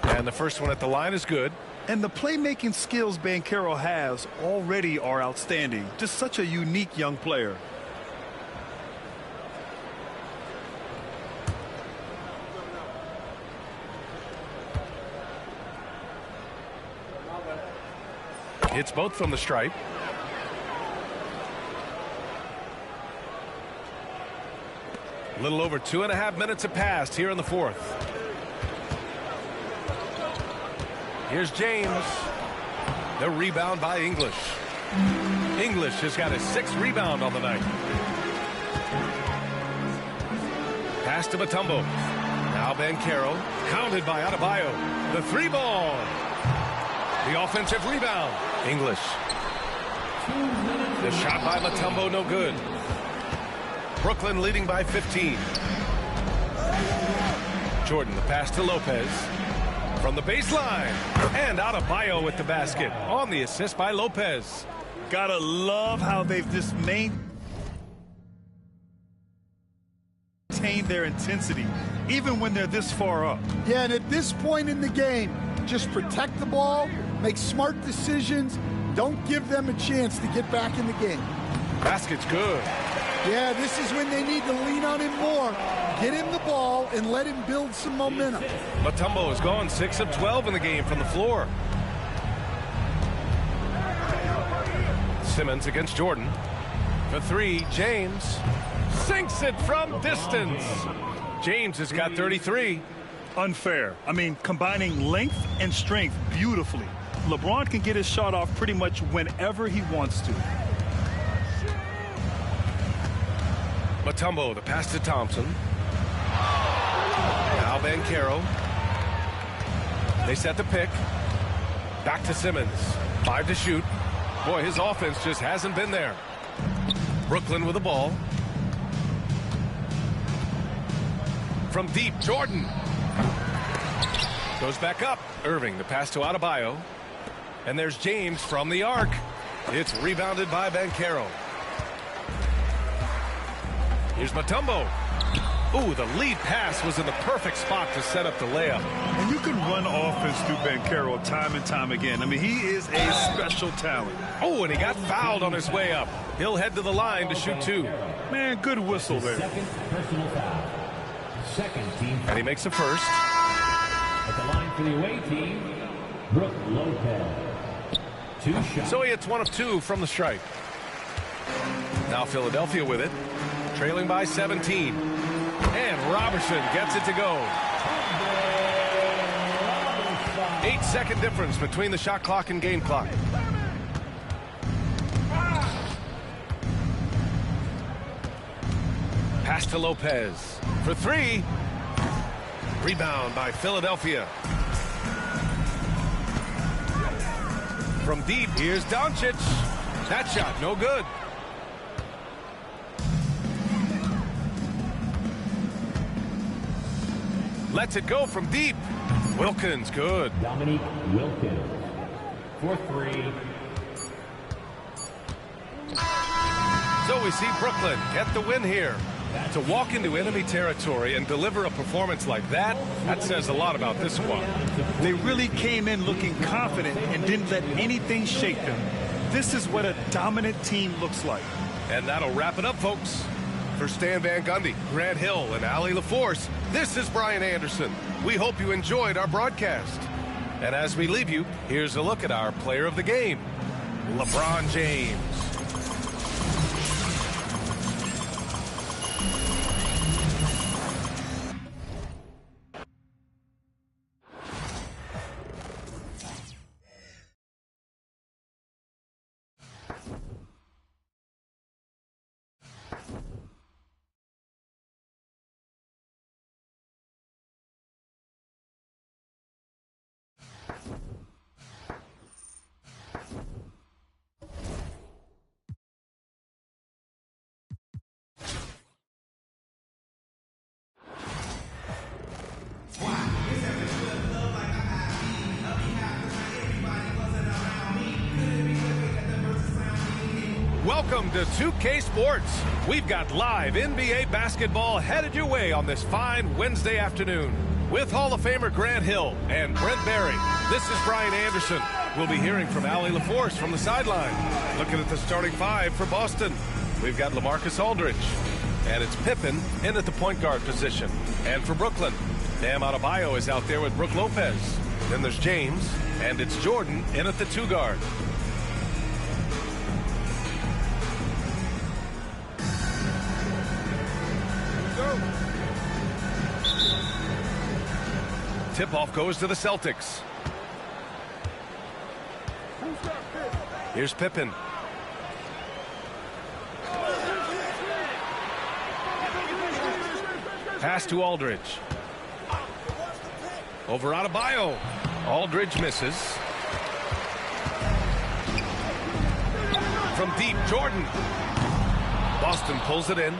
And the first one at the line is good. And the playmaking skills Banchero has already are outstanding. Just such a unique young player. It's both from the stripe. A little over 2.5 minutes have passed here in the fourth. Here's James. The rebound by English. English has got his 6th rebound on the night. Pass to Mutombo. Now Banchero. Counted by Adebayo. The 3-ball. The offensive rebound. English. The shot by Mutombo, no good. Brooklyn leading by 15. Jordan, the pass to Lopez. From the baseline. And Adebayo with the basket. On the assist by Lopez. Gotta love how they've just maintained their intensity, even when they're this far up. Yeah, and at this point in the game, just protect the ball, make smart decisions, don't give them a chance to get back in the game. Basket's good. Yeah, this is when they need to lean on him more. Get him the ball and let him build some momentum. Mutombo has gone 6 of 12 in the game from the floor. Simmons against Jordan. For 3, James. Sinks it from distance. James has got 33. Unfair. I mean, combining length and strength beautifully. LeBron can get his shot off pretty much whenever he wants to. Mutombo, the pass to Thompson. Now Banchero. They set the pick. Back to Simmons. 5 to shoot. Boy, his offense just hasn't been there. Brooklyn with the ball. From deep, Jordan. Goes back up. Irving, the pass to Adebayo. And there's James from the arc. It's rebounded by Banchero. Here's Mutombo. Ooh, the lead pass was in the perfect spot to set up the layup. And you can run offense through Banchero time and time again. I mean, he is a special talent. Oh, and he got fouled on his way up. He'll head to the line to shoot 2. Man, good whistle there. Second personal foul. Second team. And he makes the first. At the line for the away team, Brook Lopez. 2 shots. So he hits 1 of 2 from the stripe. Now Philadelphia with it, trailing by 17. And Robertson gets it to go. 8-second difference between the shot clock and game clock. Pass to Lopez for 3. Rebound by Philadelphia. From deep, here's Doncic. That shot, no good. Lets it go from deep. Wilkins, good. Dominique Wilkins for 3. So we see Brooklyn get the win here. To walk into enemy territory and deliver a performance like that says a lot about this squad. They really came in looking confident and didn't let anything shake them. This is what a dominant team looks like. And that'll wrap it up, folks. For Stan Van Gundy, Grant Hill, and Allie LaForce, this is Brian Anderson. We hope you enjoyed our broadcast. And as we leave you, here's a look at our player of the game, LeBron James. Welcome to 2K Sports. We've got live NBA basketball headed your way on this fine Wednesday afternoon. With Hall of Famer Grant Hill and Brent Barry, this is Brian Anderson. We'll be hearing from Allie LaForce from the sideline. Looking at the starting 5 for Boston. We've got LaMarcus Aldridge. And it's Pippen in at the point guard position. And for Brooklyn, Bam Adebayo is out there with Brook Lopez. Then there's James, and it's Jordan in at the 2 guard. Tip-off goes to the Celtics. Here's Pippen. Pass to Aldridge. Over Adebayo. Aldridge misses. From deep, Jordan. Boston pulls it in.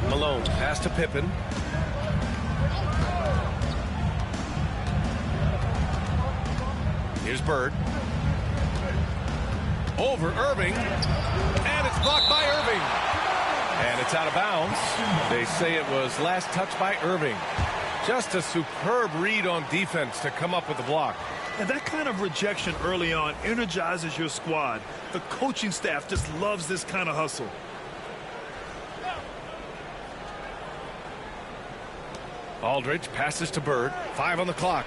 Malone, pass to Pippen. Here's Bird. Over Irving. And it's blocked by Irving. And it's out of bounds. They say it was last touched by Irving. Just a superb read on defense to come up with the block. And that kind of rejection early on energizes your squad. The coaching staff just loves this kind of hustle. Aldridge passes to Bird. 5 on the clock.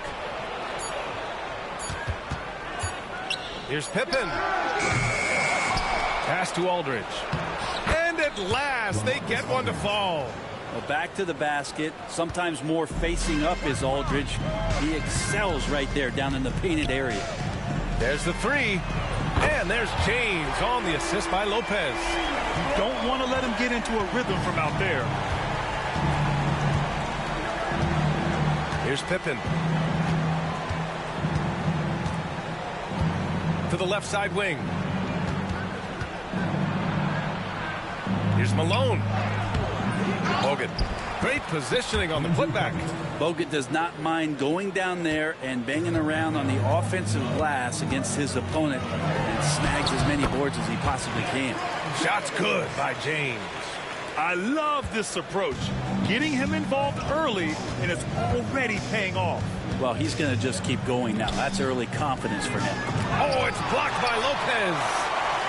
Here's Pippen. Pass to Aldridge. And at last, they get one to fall. Well, back to the basket. Sometimes more facing up is Aldridge. He excels right there down in the painted area. There's the three. And there's James on the assist by Lopez. You don't want to let him get into a rhythm from out there. Here's Pippen. To the left side wing. Here's Malone. Bogut. Great positioning on the putback. Bogut does not mind going down there and banging around on the offensive glass against his opponent and snags as many boards as he possibly can. Shot's good by James. I love this approach. Getting him involved early, and it's already paying off. Well, he's going to just keep going now. That's early confidence for him. Oh, it's blocked by Lopez.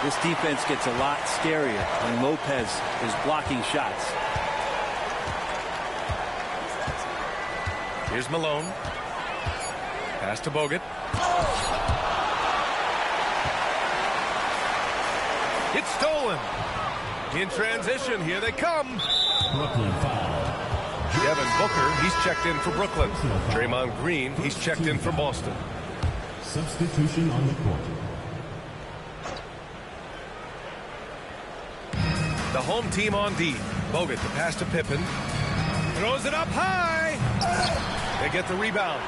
This defense gets a lot scarier when Lopez is blocking shots. Here's Malone. Pass to Bogut. It's stolen. In transition, here they come. Brooklyn foul. Devin Booker, he's checked in for Brooklyn. Draymond Green, he's checked in for Boston. Substitution on the court. The home team on D. Bogut, the pass to Pippen. Throws it up high. They get the rebound.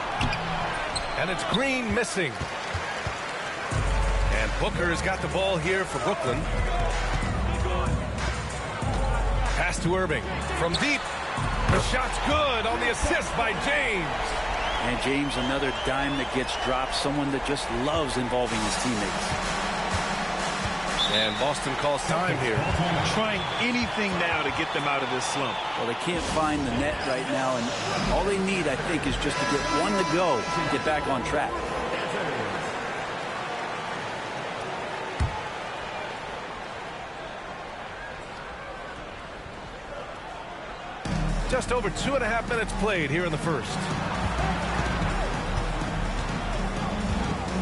And it's Green missing. And Booker has got the ball here for Brooklyn. Pass to Irving. From deep. The shot's good on the assist by James. And James, another dime that gets dropped. Someone that just loves involving his teammates. And Boston calls time here. Trying anything now to get them out of this slump. Well, they can't find the net right now, and all they need, I think, is just to get one to go to get back on track. Just over 2.5 minutes played here in the first.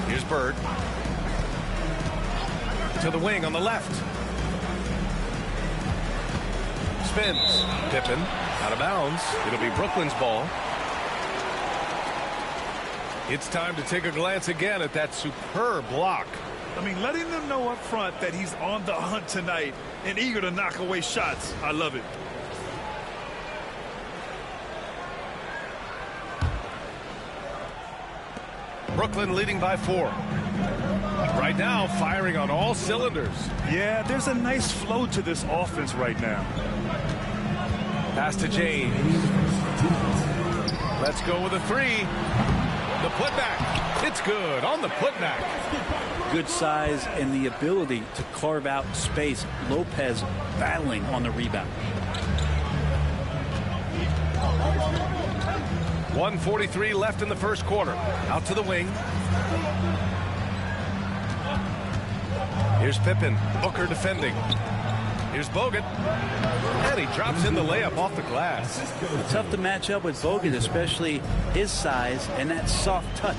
Here's Bird. To the wing on the left. Spins. Pippen out of bounds. It'll be Brooklyn's ball. It's time to take a glance again at that superb block. I mean, letting them know up front that he's on the hunt tonight and eager to knock away shots. I love it. Brooklyn leading by 4. Right now, firing on all cylinders. Yeah, there's a nice flow to this offense right now. Pass to James. Let's go with a three. The putback. It's good on the putback. Good size and the ability to carve out space. Lopez battling on the rebound. 1:43 left in the first quarter. Out to the wing. Here's Pippen. Booker defending. Here's Bogut. And he drops in the layup off the glass. Tough to match up with Bogut, especially his size and that soft touch.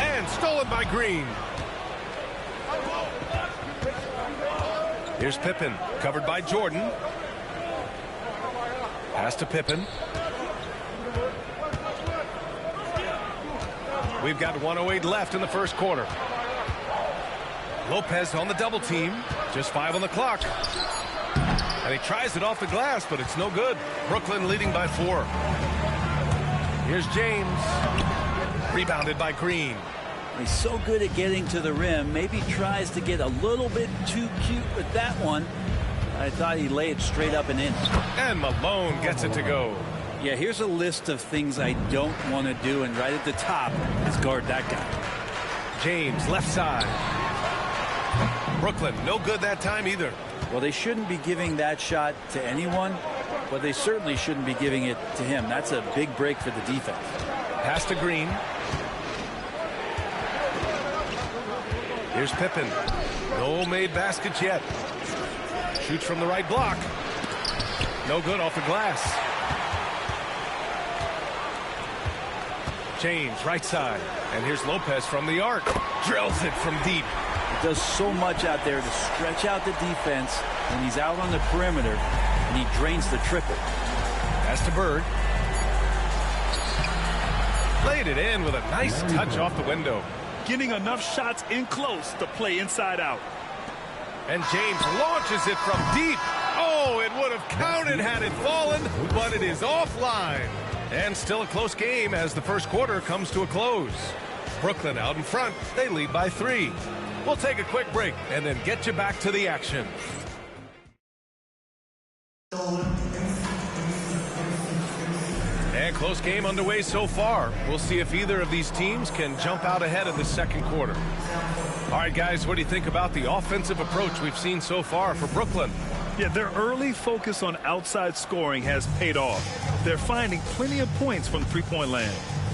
And stolen by Green. Here's Pippen. Covered by Jordan. Pass to Pippen. We've got 1:08 left in the first quarter. Lopez on the double team. Just 5 on the clock. And he tries it off the glass, but it's no good. Brooklyn leading by 4. Here's James. Rebounded by Green. He's so good at getting to the rim. Maybe tries to get a little bit too cute with that one. I thought he'd lay it straight up and in. And Malone gets it to go. Yeah, here's a list of things I don't want to do, and right at the top is guard that guy. James, left side. Brooklyn, no good that time either. Well, they shouldn't be giving that shot to anyone, but they certainly shouldn't be giving it to him. That's a big break for the defense. Pass to Green. Here's Pippen. No made baskets yet. Shoots from the right block. No good off the glass. James, right side. And here's Lopez from the arc. Drills it from deep. He does so much out there to stretch out the defense when he's out on the perimeter, and he drains the triple. Pass to Bird. Laid it in with a nice touch off the window. Getting enough shots in close to play inside out. And James launches it from deep. Oh, it would have counted had it fallen, but it is offline. And still a close game as the first quarter comes to a close. Brooklyn out in front. They lead by 3. We'll take a quick break and then get you back to the action. And close game underway so far. We'll see if either of these teams can jump out ahead of the second quarter. All right, guys, what do you think about the offensive approach we've seen so far for Brooklyn? Yeah, their early focus on outside scoring has paid off. They're finding plenty of points from three-point land.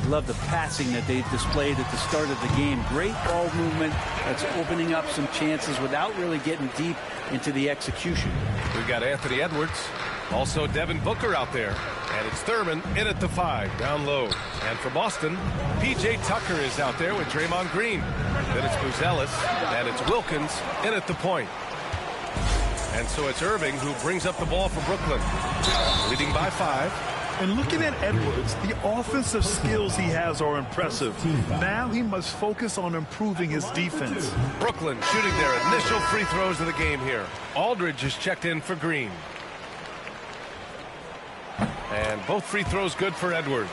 Love the passing that they displayed at the start of the game. Great ball movement that's opening up some chances without really getting deep into the execution. We've got Anthony Edwards, also Devin Booker out there. And it's Thurman in at the 5, down low. And for Boston, P.J. Tucker is out there with Draymond Green. Then it's Buzelis, and it's Wilkins in at the point. And so it's Irving who brings up the ball for Brooklyn, leading by 5. And looking at Edwards, the offensive skills he has are impressive. Now he must focus on improving his defense. Brooklyn shooting their initial free throws of the game here. Aldridge is checked in for Green. And both free throws good for Edwards.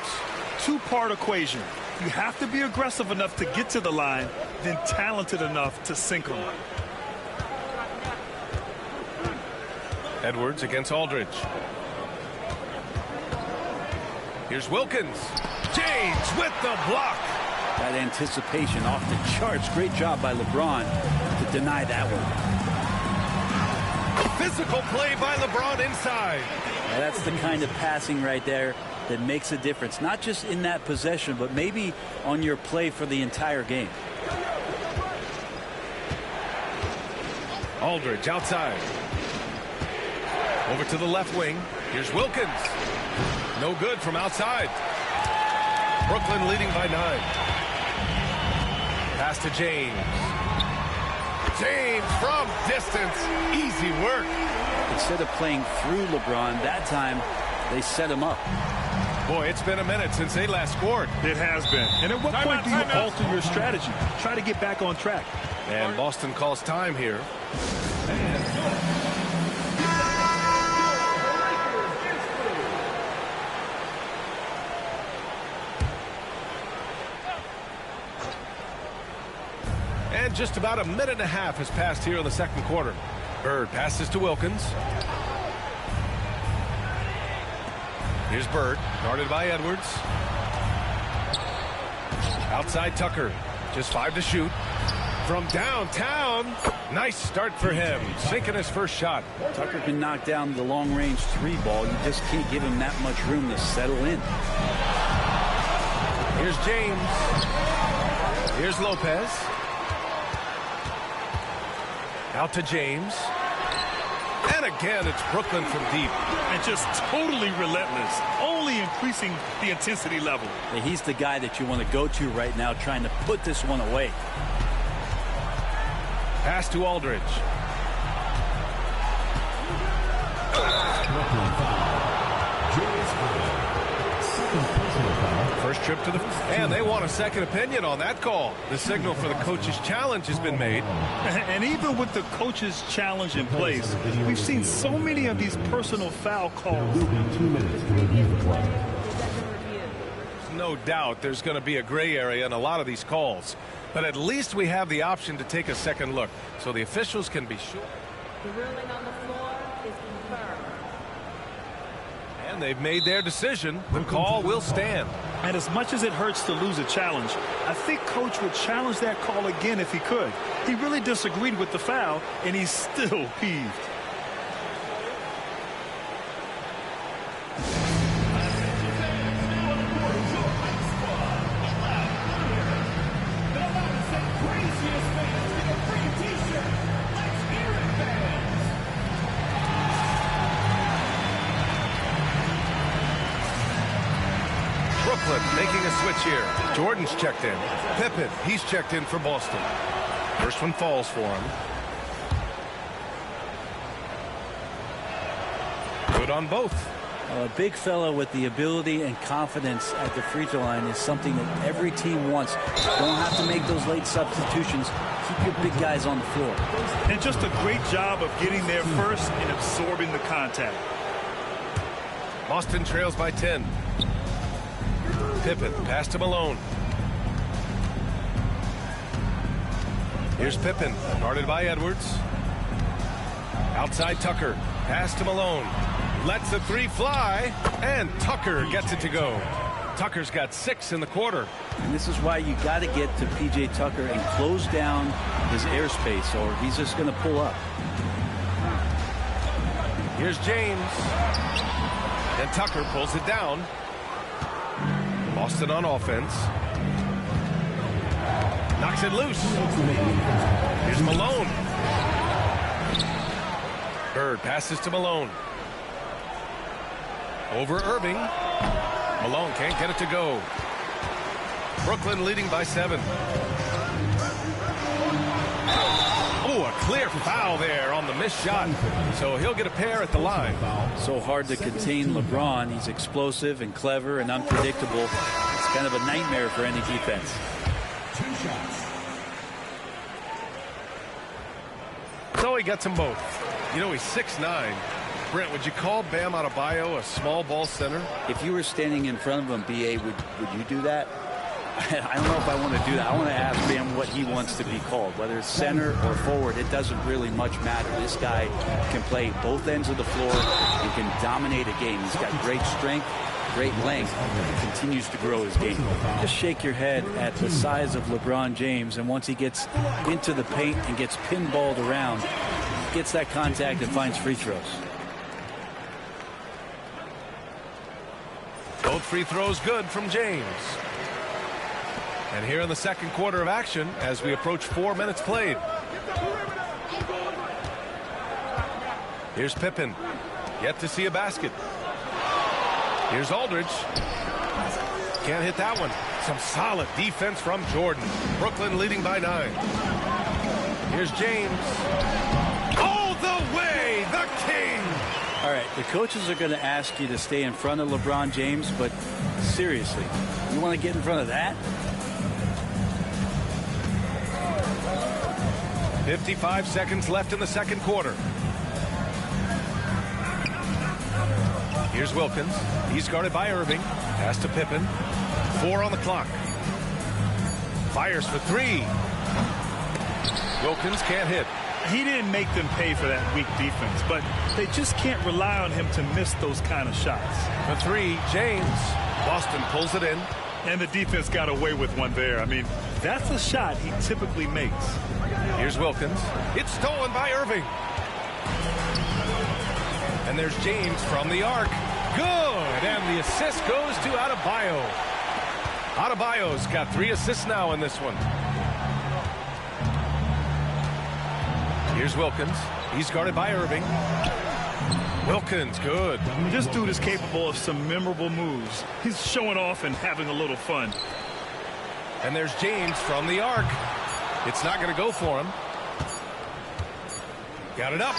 Two-part equation. You have to be aggressive enough to get to the line, then talented enough to sink them. Edwards against Aldridge. Here's Wilkins. James with the block. That anticipation off the charts. Great job by LeBron to deny that one. Physical play by LeBron inside. Now that's the kind of passing right there that makes a difference. Not just in that possession, but maybe on your play for the entire game. Aldridge outside. Over to the left wing. Here's Wilkins. No good from outside. Brooklyn leading by 9. Pass to James. James from distance. Easy work. Instead of playing through LeBron, that time they set him up. Boy, it's been a minute since they last scored. It has been. And at what point do you alter your strategy? Try to get back on track. And Boston calls time here. And just about a minute and a half has passed here in the second quarter. Bird passes to Wilkins. Here's Bird, guarded by Edwards. Outside Tucker, just 5 to shoot. From downtown, nice start for him, sinking his first shot. Tucker can knock down the long-range 3 ball. You just can't give him that much room to settle in. Here's James. Here's Lopez. Out to James. And again, it's Brooklyn from deep. And just totally relentless, only increasing the intensity level. Yeah, he's the guy that you want to go to right now, trying to put this one away. Pass to Aldridge. First trip to the... And they want a second opinion on that call. The signal for the coach's challenge has been made. And even with the coach's challenge in place, we've seen so many of these personal foul calls. No doubt there's going to be a gray area in a lot of these calls. But at least we have the option to take a second look, so the officials can be sure. The ruling on the floor is confirmed. And they've made their decision. The call will stand. And as much as it hurts to lose a challenge, I think Coach would challenge that call again if he could. He really disagreed with the foul, and he's still peeved. Brooklyn making a switch here. Jordan's checked in. Pippen, he's checked in for Boston. First one falls for him. Good on both. A big fella with the ability and confidence at the free throw line is something that every team wants. Don't have to make those late substitutions. Keep your big guys on the floor. And just a great job of getting there first and absorbing the contact. Boston trails by 10. Pippen pass to Malone. Here's Pippen, guarded by Edwards. Outside Tucker, pass to Malone. Lets the three fly, and Tucker gets it to go. Tucker's got 6 in the quarter. And this is why you got to get to P.J. Tucker and close down his airspace, or he's just going to pull up. Here's James. And Tucker pulls it down. Boston on offense. Knocks it loose. Here's Malone. Bird passes to Malone. Over Irving. Malone can't get it to go. Brooklyn leading by 7. Oh, a clear foul there on the missed shot. So he'll get a pair at the line. So hard to contain LeBron. He's explosive and clever and unpredictable. It's kind of a nightmare for any defense. So he gets them both. You know, he's 6'9". Brent, would you call Bam Adebayo a small ball center? If you were standing in front of him, B.A., would you do that? I don't know if I want to do that. I want to ask Bam what he wants to be called. Whether it's center or forward, it doesn't really much matter. This guy can play both ends of the floor and can dominate a game. He's got great strength, great length, and continues to grow his game. Just shake your head at the size of LeBron James, and once he gets into the paint and gets pinballed around, gets that contact and finds free throws. Both free throws good from James. And here in the second quarter of action as we approach 4 minutes played. Here's Pippen. Yet to see a basket. Here's Aldridge. Can't hit that one. Some solid defense from Jordan. Brooklyn leading by 9. Here's James. All the way, the king. All right, the coaches are going to ask you to stay in front of LeBron James, but seriously, you want to get in front of that? 55 seconds left in the second quarter. Here's Wilkins. He's guarded by Irving. Pass to Pippen. 4 on the clock. Fires for 3. Wilkins can't hit. He didn't make them pay for that weak defense, but they just can't rely on him to miss those kind of shots. The 3, James. Boston pulls it in. And the defense got away with one there. I mean, that's a shot he typically makes. Here's Wilkins. It's stolen by Irving. And there's James from the arc. Good. And the assist goes to Adebayo. Adebayo's got 3 assists now in this one. Here's Wilkins. He's guarded by Irving. Wilkins, good. This dude is capable of some memorable moves. He's showing off and having a little fun. And there's James from the arc. It's not going to go for him. Got it up.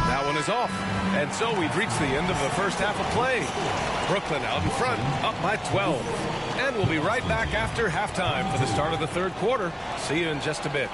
That one is off. And so we've reached the end of the first half of play. Brooklyn out in front, up by 12. And we'll be right back after halftime for the start of the third quarter. See you in just a bit.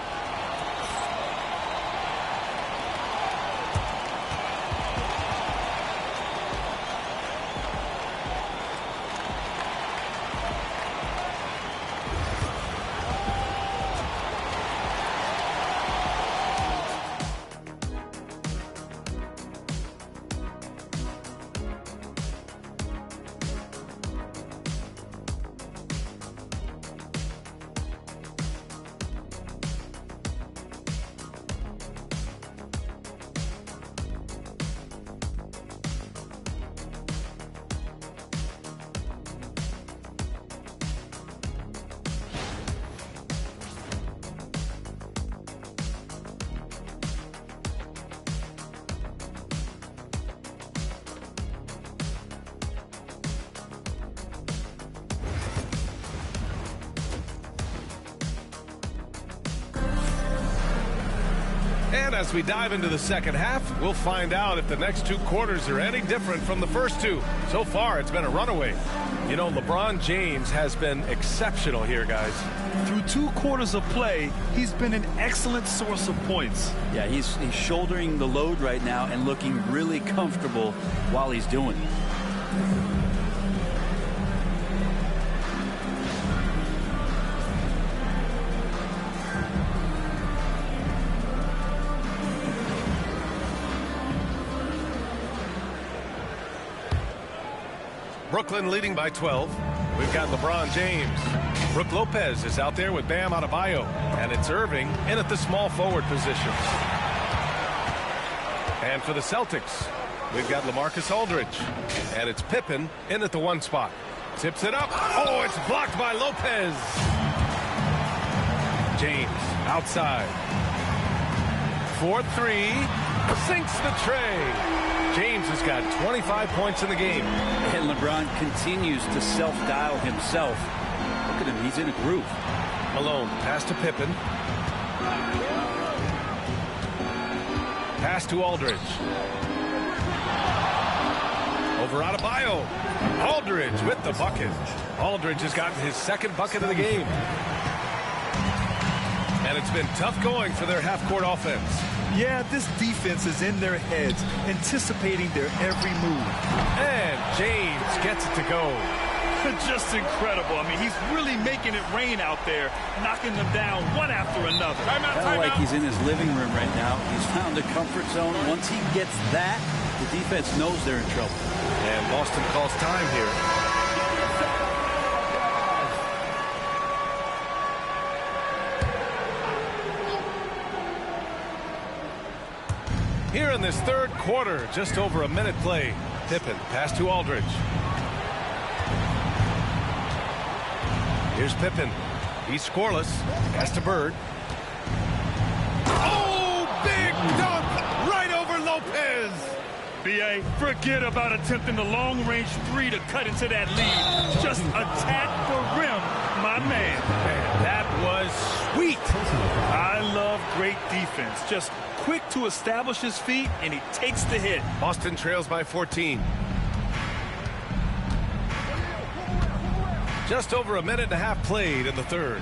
And as we dive into the second half, we'll find out if the next 2 quarters are any different from the first 2. So far, it's been a runaway. You know, LeBron James has been exceptional here, guys. Through 2 quarters of play, he's been an excellent source of points. Yeah, he's shouldering the load right now and looking really comfortable while he's doing it. Brooklyn leading by 12. We've got LeBron James. Brook Lopez is out there with Bam Adebayo. And it's Irving in at the small forward position. And for the Celtics, we've got LaMarcus Aldridge. And it's Pippen in at the 1 spot. Tips it up. Oh, it's blocked by Lopez. James outside. 4-3. Sinks the tray. James has got 25 points in the game. And LeBron continues to self-dial himself. Look at him, he's in a groove. Malone, pass to Pippen. Pass to Aldridge. Over Adebayo. Aldridge with the bucket. Aldridge has gotten his 2nd bucket of the game. And it's been tough going for their half-court offense. Yeah, this defense is in their heads, anticipating their every move. And James gets it to go. Just incredible. I mean, he's really making it rain out there, knocking them down one after another. Kind of like he's in his living room right now. He's found a comfort zone. Once he gets that, the defense knows they're in trouble. And Boston calls time here. Here in this 3rd quarter, just over a minute play. Pippen, pass to Aldridge. Here's Pippen. He's scoreless. Pass to Bird. Oh, big dunk right over Lopez. B.A., forget about attempting the long-range 3 to cut into that lead. Just attack the rim, my man. That was sweet. I love great defense. Just quick to establish his feet, and he takes the hit. Boston trails by 14. Just over a minute and a half played in the 3rd.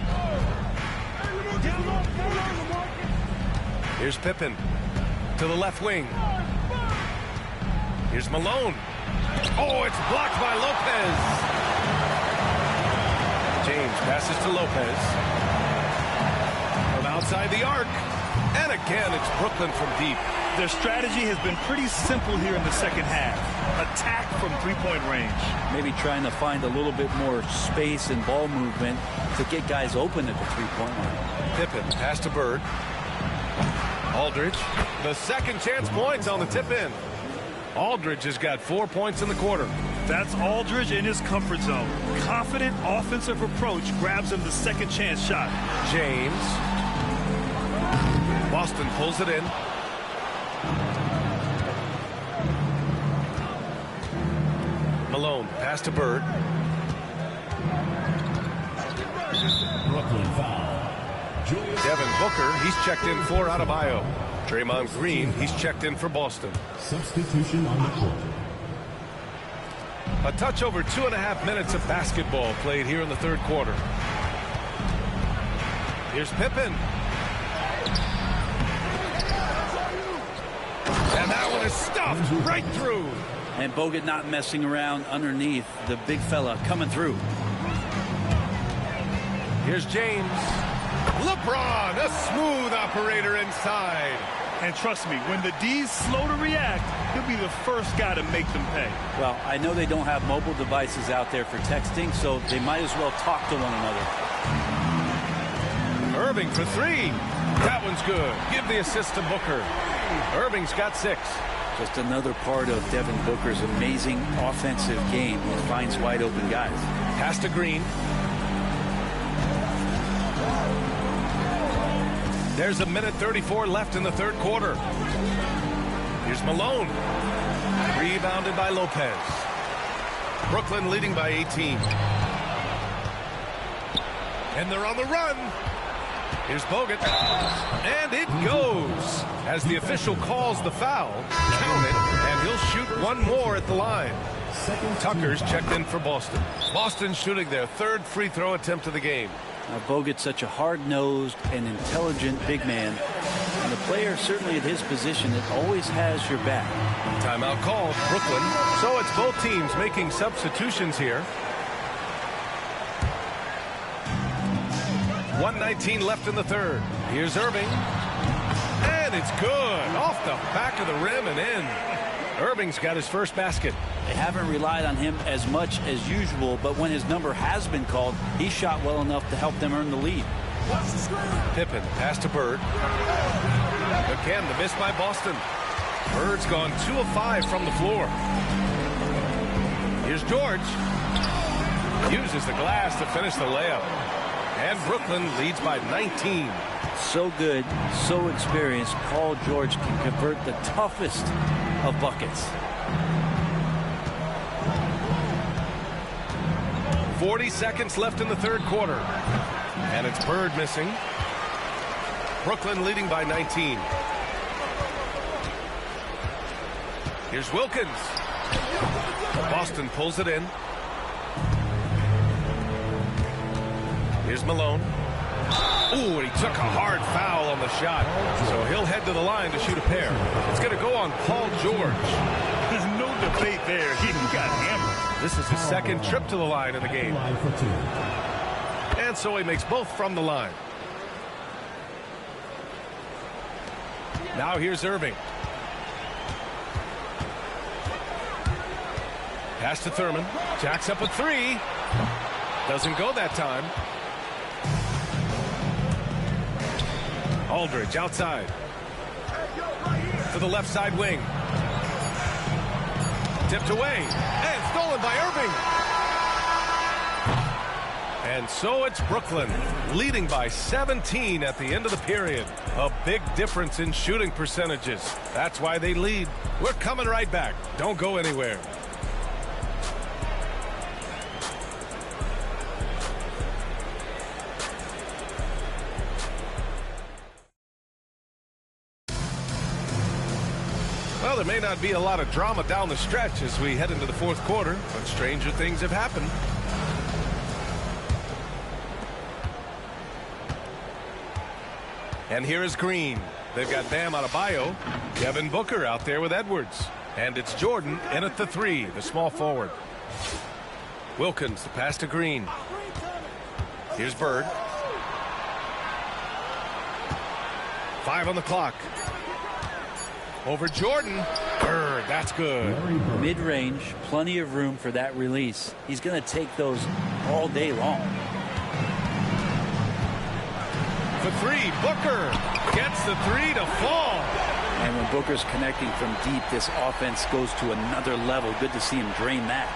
Here's Pippen to the left wing. Here's Malone. Oh, it's blocked by Lopez. James passes to Lopez. From outside the arc. And again, it's Brooklyn from deep. Their strategy has been pretty simple here in the second half. Attack from 3-point range. Maybe trying to find a little bit more space and ball movement to get guys open at the 3-point line. Pippen, pass to Bird. Aldridge, the 2nd chance points on the tip in. Aldridge has got 4 points in the quarter. That's Aldridge in his comfort zone. Confident offensive approach grabs him the 2nd chance shot. James. Boston pulls it in. Malone, pass to Bird. Brooklyn foul. Devin Booker, he's checked in for Adebayo. Draymond Green, he's checked in for Boston. Substitution on the court. A touch over 2.5 minutes of basketball played here in the 3rd quarter. Here's Pippen. And that one is stuffed right through. And Bogut not messing around underneath. The big fella coming through. Here's James. LeBron, a smooth operator inside. And trust me, when the D's slow to react, he'll be the first guy to make them pay. Well, I know they don't have mobile devices out there for texting, so they might as well talk to one another. Irving for 3. That one's good. Give the assist to Booker. Irving's got 6. Just another part of Devin Booker's amazing offensive game. He finds wide open guys. Pass to Green. There's 1:34 left in the 3rd quarter. Here's Malone. Rebounded by Lopez. Brooklyn leading by 18. And they're on the run. Here's Bogut. And it goes. As the official calls the foul, count it, and he'll shoot one more at the line. Tucker's checked in for Boston. Boston shooting their third free throw attempt of the game. Now, Bogut's such a hard-nosed and intelligent big man. And the player, certainly at his position, that always has your back. Timeout called, Brooklyn. So it's both teams making substitutions here. 1:19 left in the third. Here's Irving. And it's good. Off the back of the rim and in. Irving's got his first basket. They haven't relied on him as much as usual, but when his number has been called, he shot well enough to help them earn the lead. Pippen, pass to Bird. Again, the miss by Boston. Bird's gone 2 of 5 from the floor. Here's George. Uses the glass to finish the layup. And Brooklyn leads by 19. So good, so experienced. Paul George can convert the toughest of buckets. 40 seconds left in the third quarter. And it's Bird missing. Brooklyn leading by 19. Here's Wilkins. Boston pulls it in. Here's Malone. Ooh, he took a hard foul on the shot. So he'll head to the line to shoot a pair. It's going to go on Paul George. There's no debate there. He got hammered. This is his second trip to the line in the game. And so he makes both from the line. Now here's Irving. Pass to Thurman. Jacks up a three. Doesn't go that time. Aldridge outside. To the left side wing. Tipped away. And stolen by Irving. And so it's Brooklyn leading by 17 at the end of the period. A big difference in shooting percentages. That's why they lead. We're coming right back. Don't go anywhere. Well, there may not be a lot of drama down the stretch as we head into the fourth quarter, but stranger things have happened. And here is Green. They've got Bam Adebayo. Devin Booker out there with Edwards. And it's Jordan in at the three, the small forward. Wilkins, the pass to Green. Here's Bird. 5 on the clock. Over Jordan. Bird, that's good. Mid-range, plenty of room for that release. He's going to take those all day long. For three, Booker gets the three to fall. And when Booker's connecting from deep, this offense goes to another level. Good to see him drain that.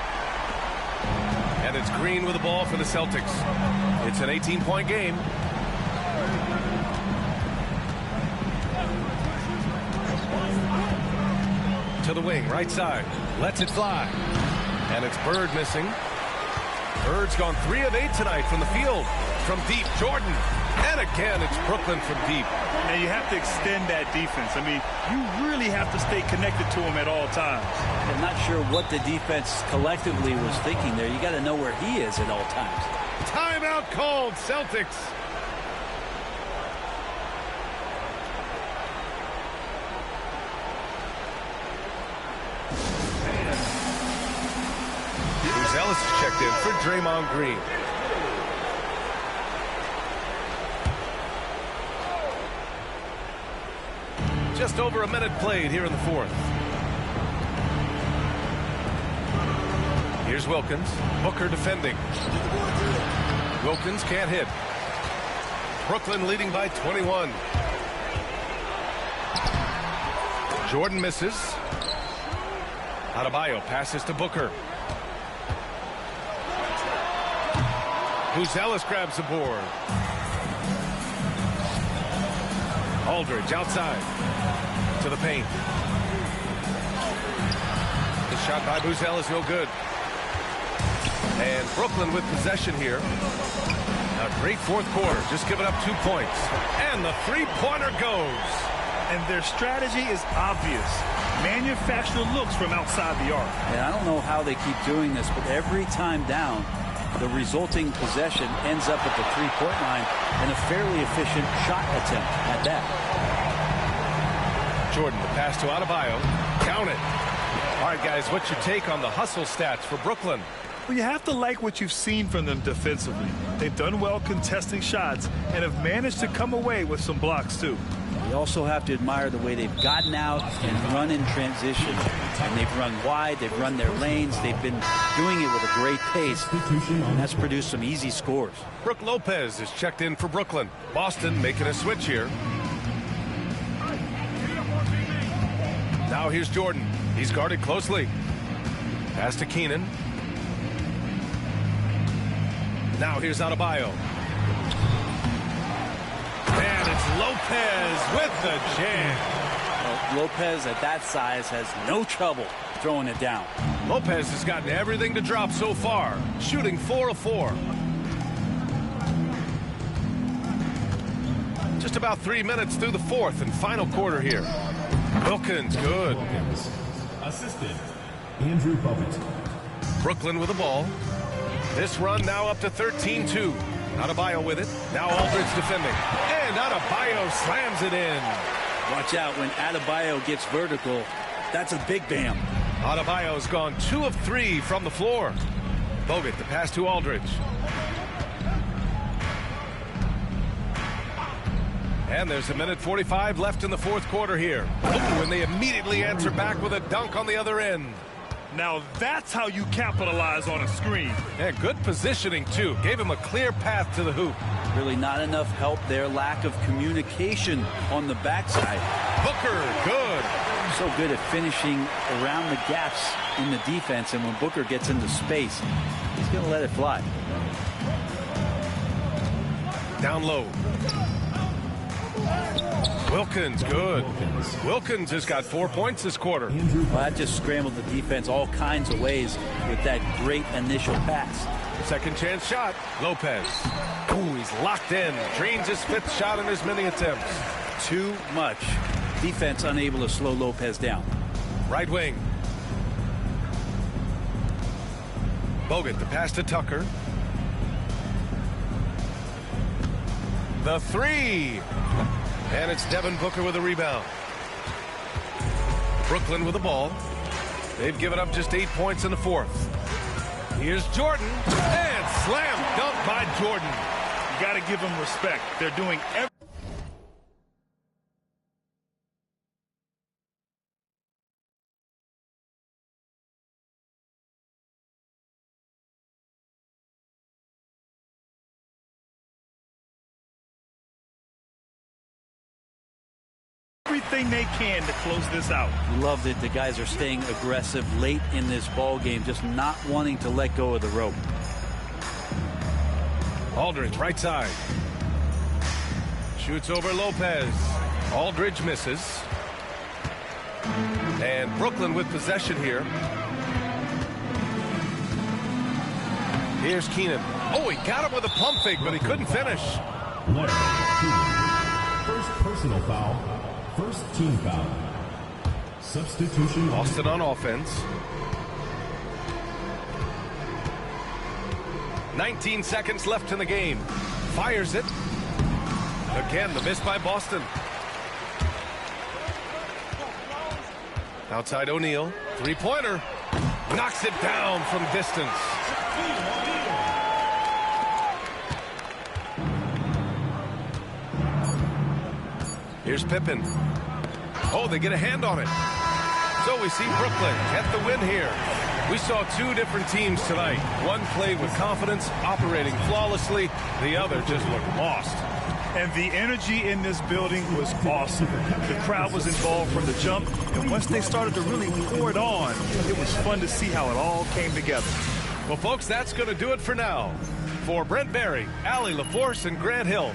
And it's Green with the ball for the Celtics. It's an 18-point game. To the wing, right side. Lets it fly. And it's Bird missing. Bird's gone 3 of 8 tonight from the field. From deep, Jordan. And again, it's Brooklyn from deep. Now you have to extend that defense. I mean, you really have to stay connected to him at all times. I'm not sure what the defense collectively was thinking there. You got to know where he is at all times. Timeout called, Celtics. Ellis is checked in for Draymond Green. Just over a minute played here in the fourth. Here's Wilkins. Booker defending. Wilkins can't hit. Brooklyn leading by 21. Jordan misses. Adebayo passes to Booker. Ellis grabs the board. Aldridge outside to the paint. The shot by Buzel is no good. And Brooklyn with possession here. A great fourth quarter, just giving up 2 points. And the three-pointer goes. And their strategy is obvious. Manufacture looks from outside the arc. And I don't know how they keep doing this, but every time down, the resulting possession ends up at the three-point line and a fairly efficient shot attempt at that. Jordan, the pass to Adebayo. Count it. All right, guys, what's your take on the hustle stats for Brooklyn? Well, you have to like what you've seen from them defensively. They've done well contesting shots and have managed to come away with some blocks, too. You also have to admire the way they've gotten out and run in transition. And they've run wide, they've run their lanes, they've been doing it with a great pace, and that's produced some easy scores. Brook Lopez is checked in for Brooklyn. Boston making a switch here. Now here's Jordan. He's guarded closely. Pass to Keenan. Now here's Adebayo. And it's Lopez with the jam. Well, Lopez at that size has no trouble throwing it down. Lopez has gotten everything to drop so far, shooting 4 of 4. Just about 3 minutes through the fourth and final quarter here. Wilkins, good. Assistant, Andrew Bogut. Brooklyn with the ball. This run now up to 13-2. Adebayo with it. Now Aldridge defending. And Adebayo slams it in. Watch out when Adebayo gets vertical. That's a big bam. Adebayo's gone 2 of 3 from the floor. Bogut, the pass to Aldridge. And there's a minute 45 left in the fourth quarter here. Ooh, and they immediately answer back with a dunk on the other end. Now that's how you capitalize on a screen. And good positioning, too. Gave him a clear path to the hoop. Really not enough help there. Lack of communication on the backside. Booker, good. So good at finishing around the gaps in the defense. And when Booker gets into space, he's going to let it fly. Down low. Wilkins, good. Wilkins has got 4 points this quarter. Well, that just scrambled the defense all kinds of ways with that great initial pass. Second chance shot. Lopez. Ooh, he's locked in. Drains his 5th shot in as many attempts. Too much. Defense unable to slow Lopez down. Right wing. Bogut, the pass to Tucker. The three. And it's Devin Booker with a rebound. Brooklyn with the ball. They've given up just 8 points in the fourth. Here's Jordan. And slam dunk by Jordan. You got to give them respect. They're doing everything. Everything they can to close this out. Love that the guys are staying aggressive late in this ball game, just not wanting to let go of the rope. Aldridge, right side. Shoots over Lopez. Aldridge misses. And Brooklyn with possession here. Here's Keenan. Oh, he got him with a pump fake, but he couldn't finish. First personal foul. First team foul. Substitution. Boston on offense. 19 seconds left in the game. Fires it. Again, the miss by Boston. Outside O'Neal. Three-pointer. Knocks it down from distance. Here's Pippen. Oh, they get a hand on it. So we see Brooklyn get the win here. We saw two different teams tonight. One played with confidence, operating flawlessly. The other just looked lost. And the energy in this building was awesome. The crowd was involved from the jump, and once they started to really pour it on, it was fun to see how it all came together. Well, folks, that's going to do it for now. For Brent Barry, Allie LaForce, and Grant Hill,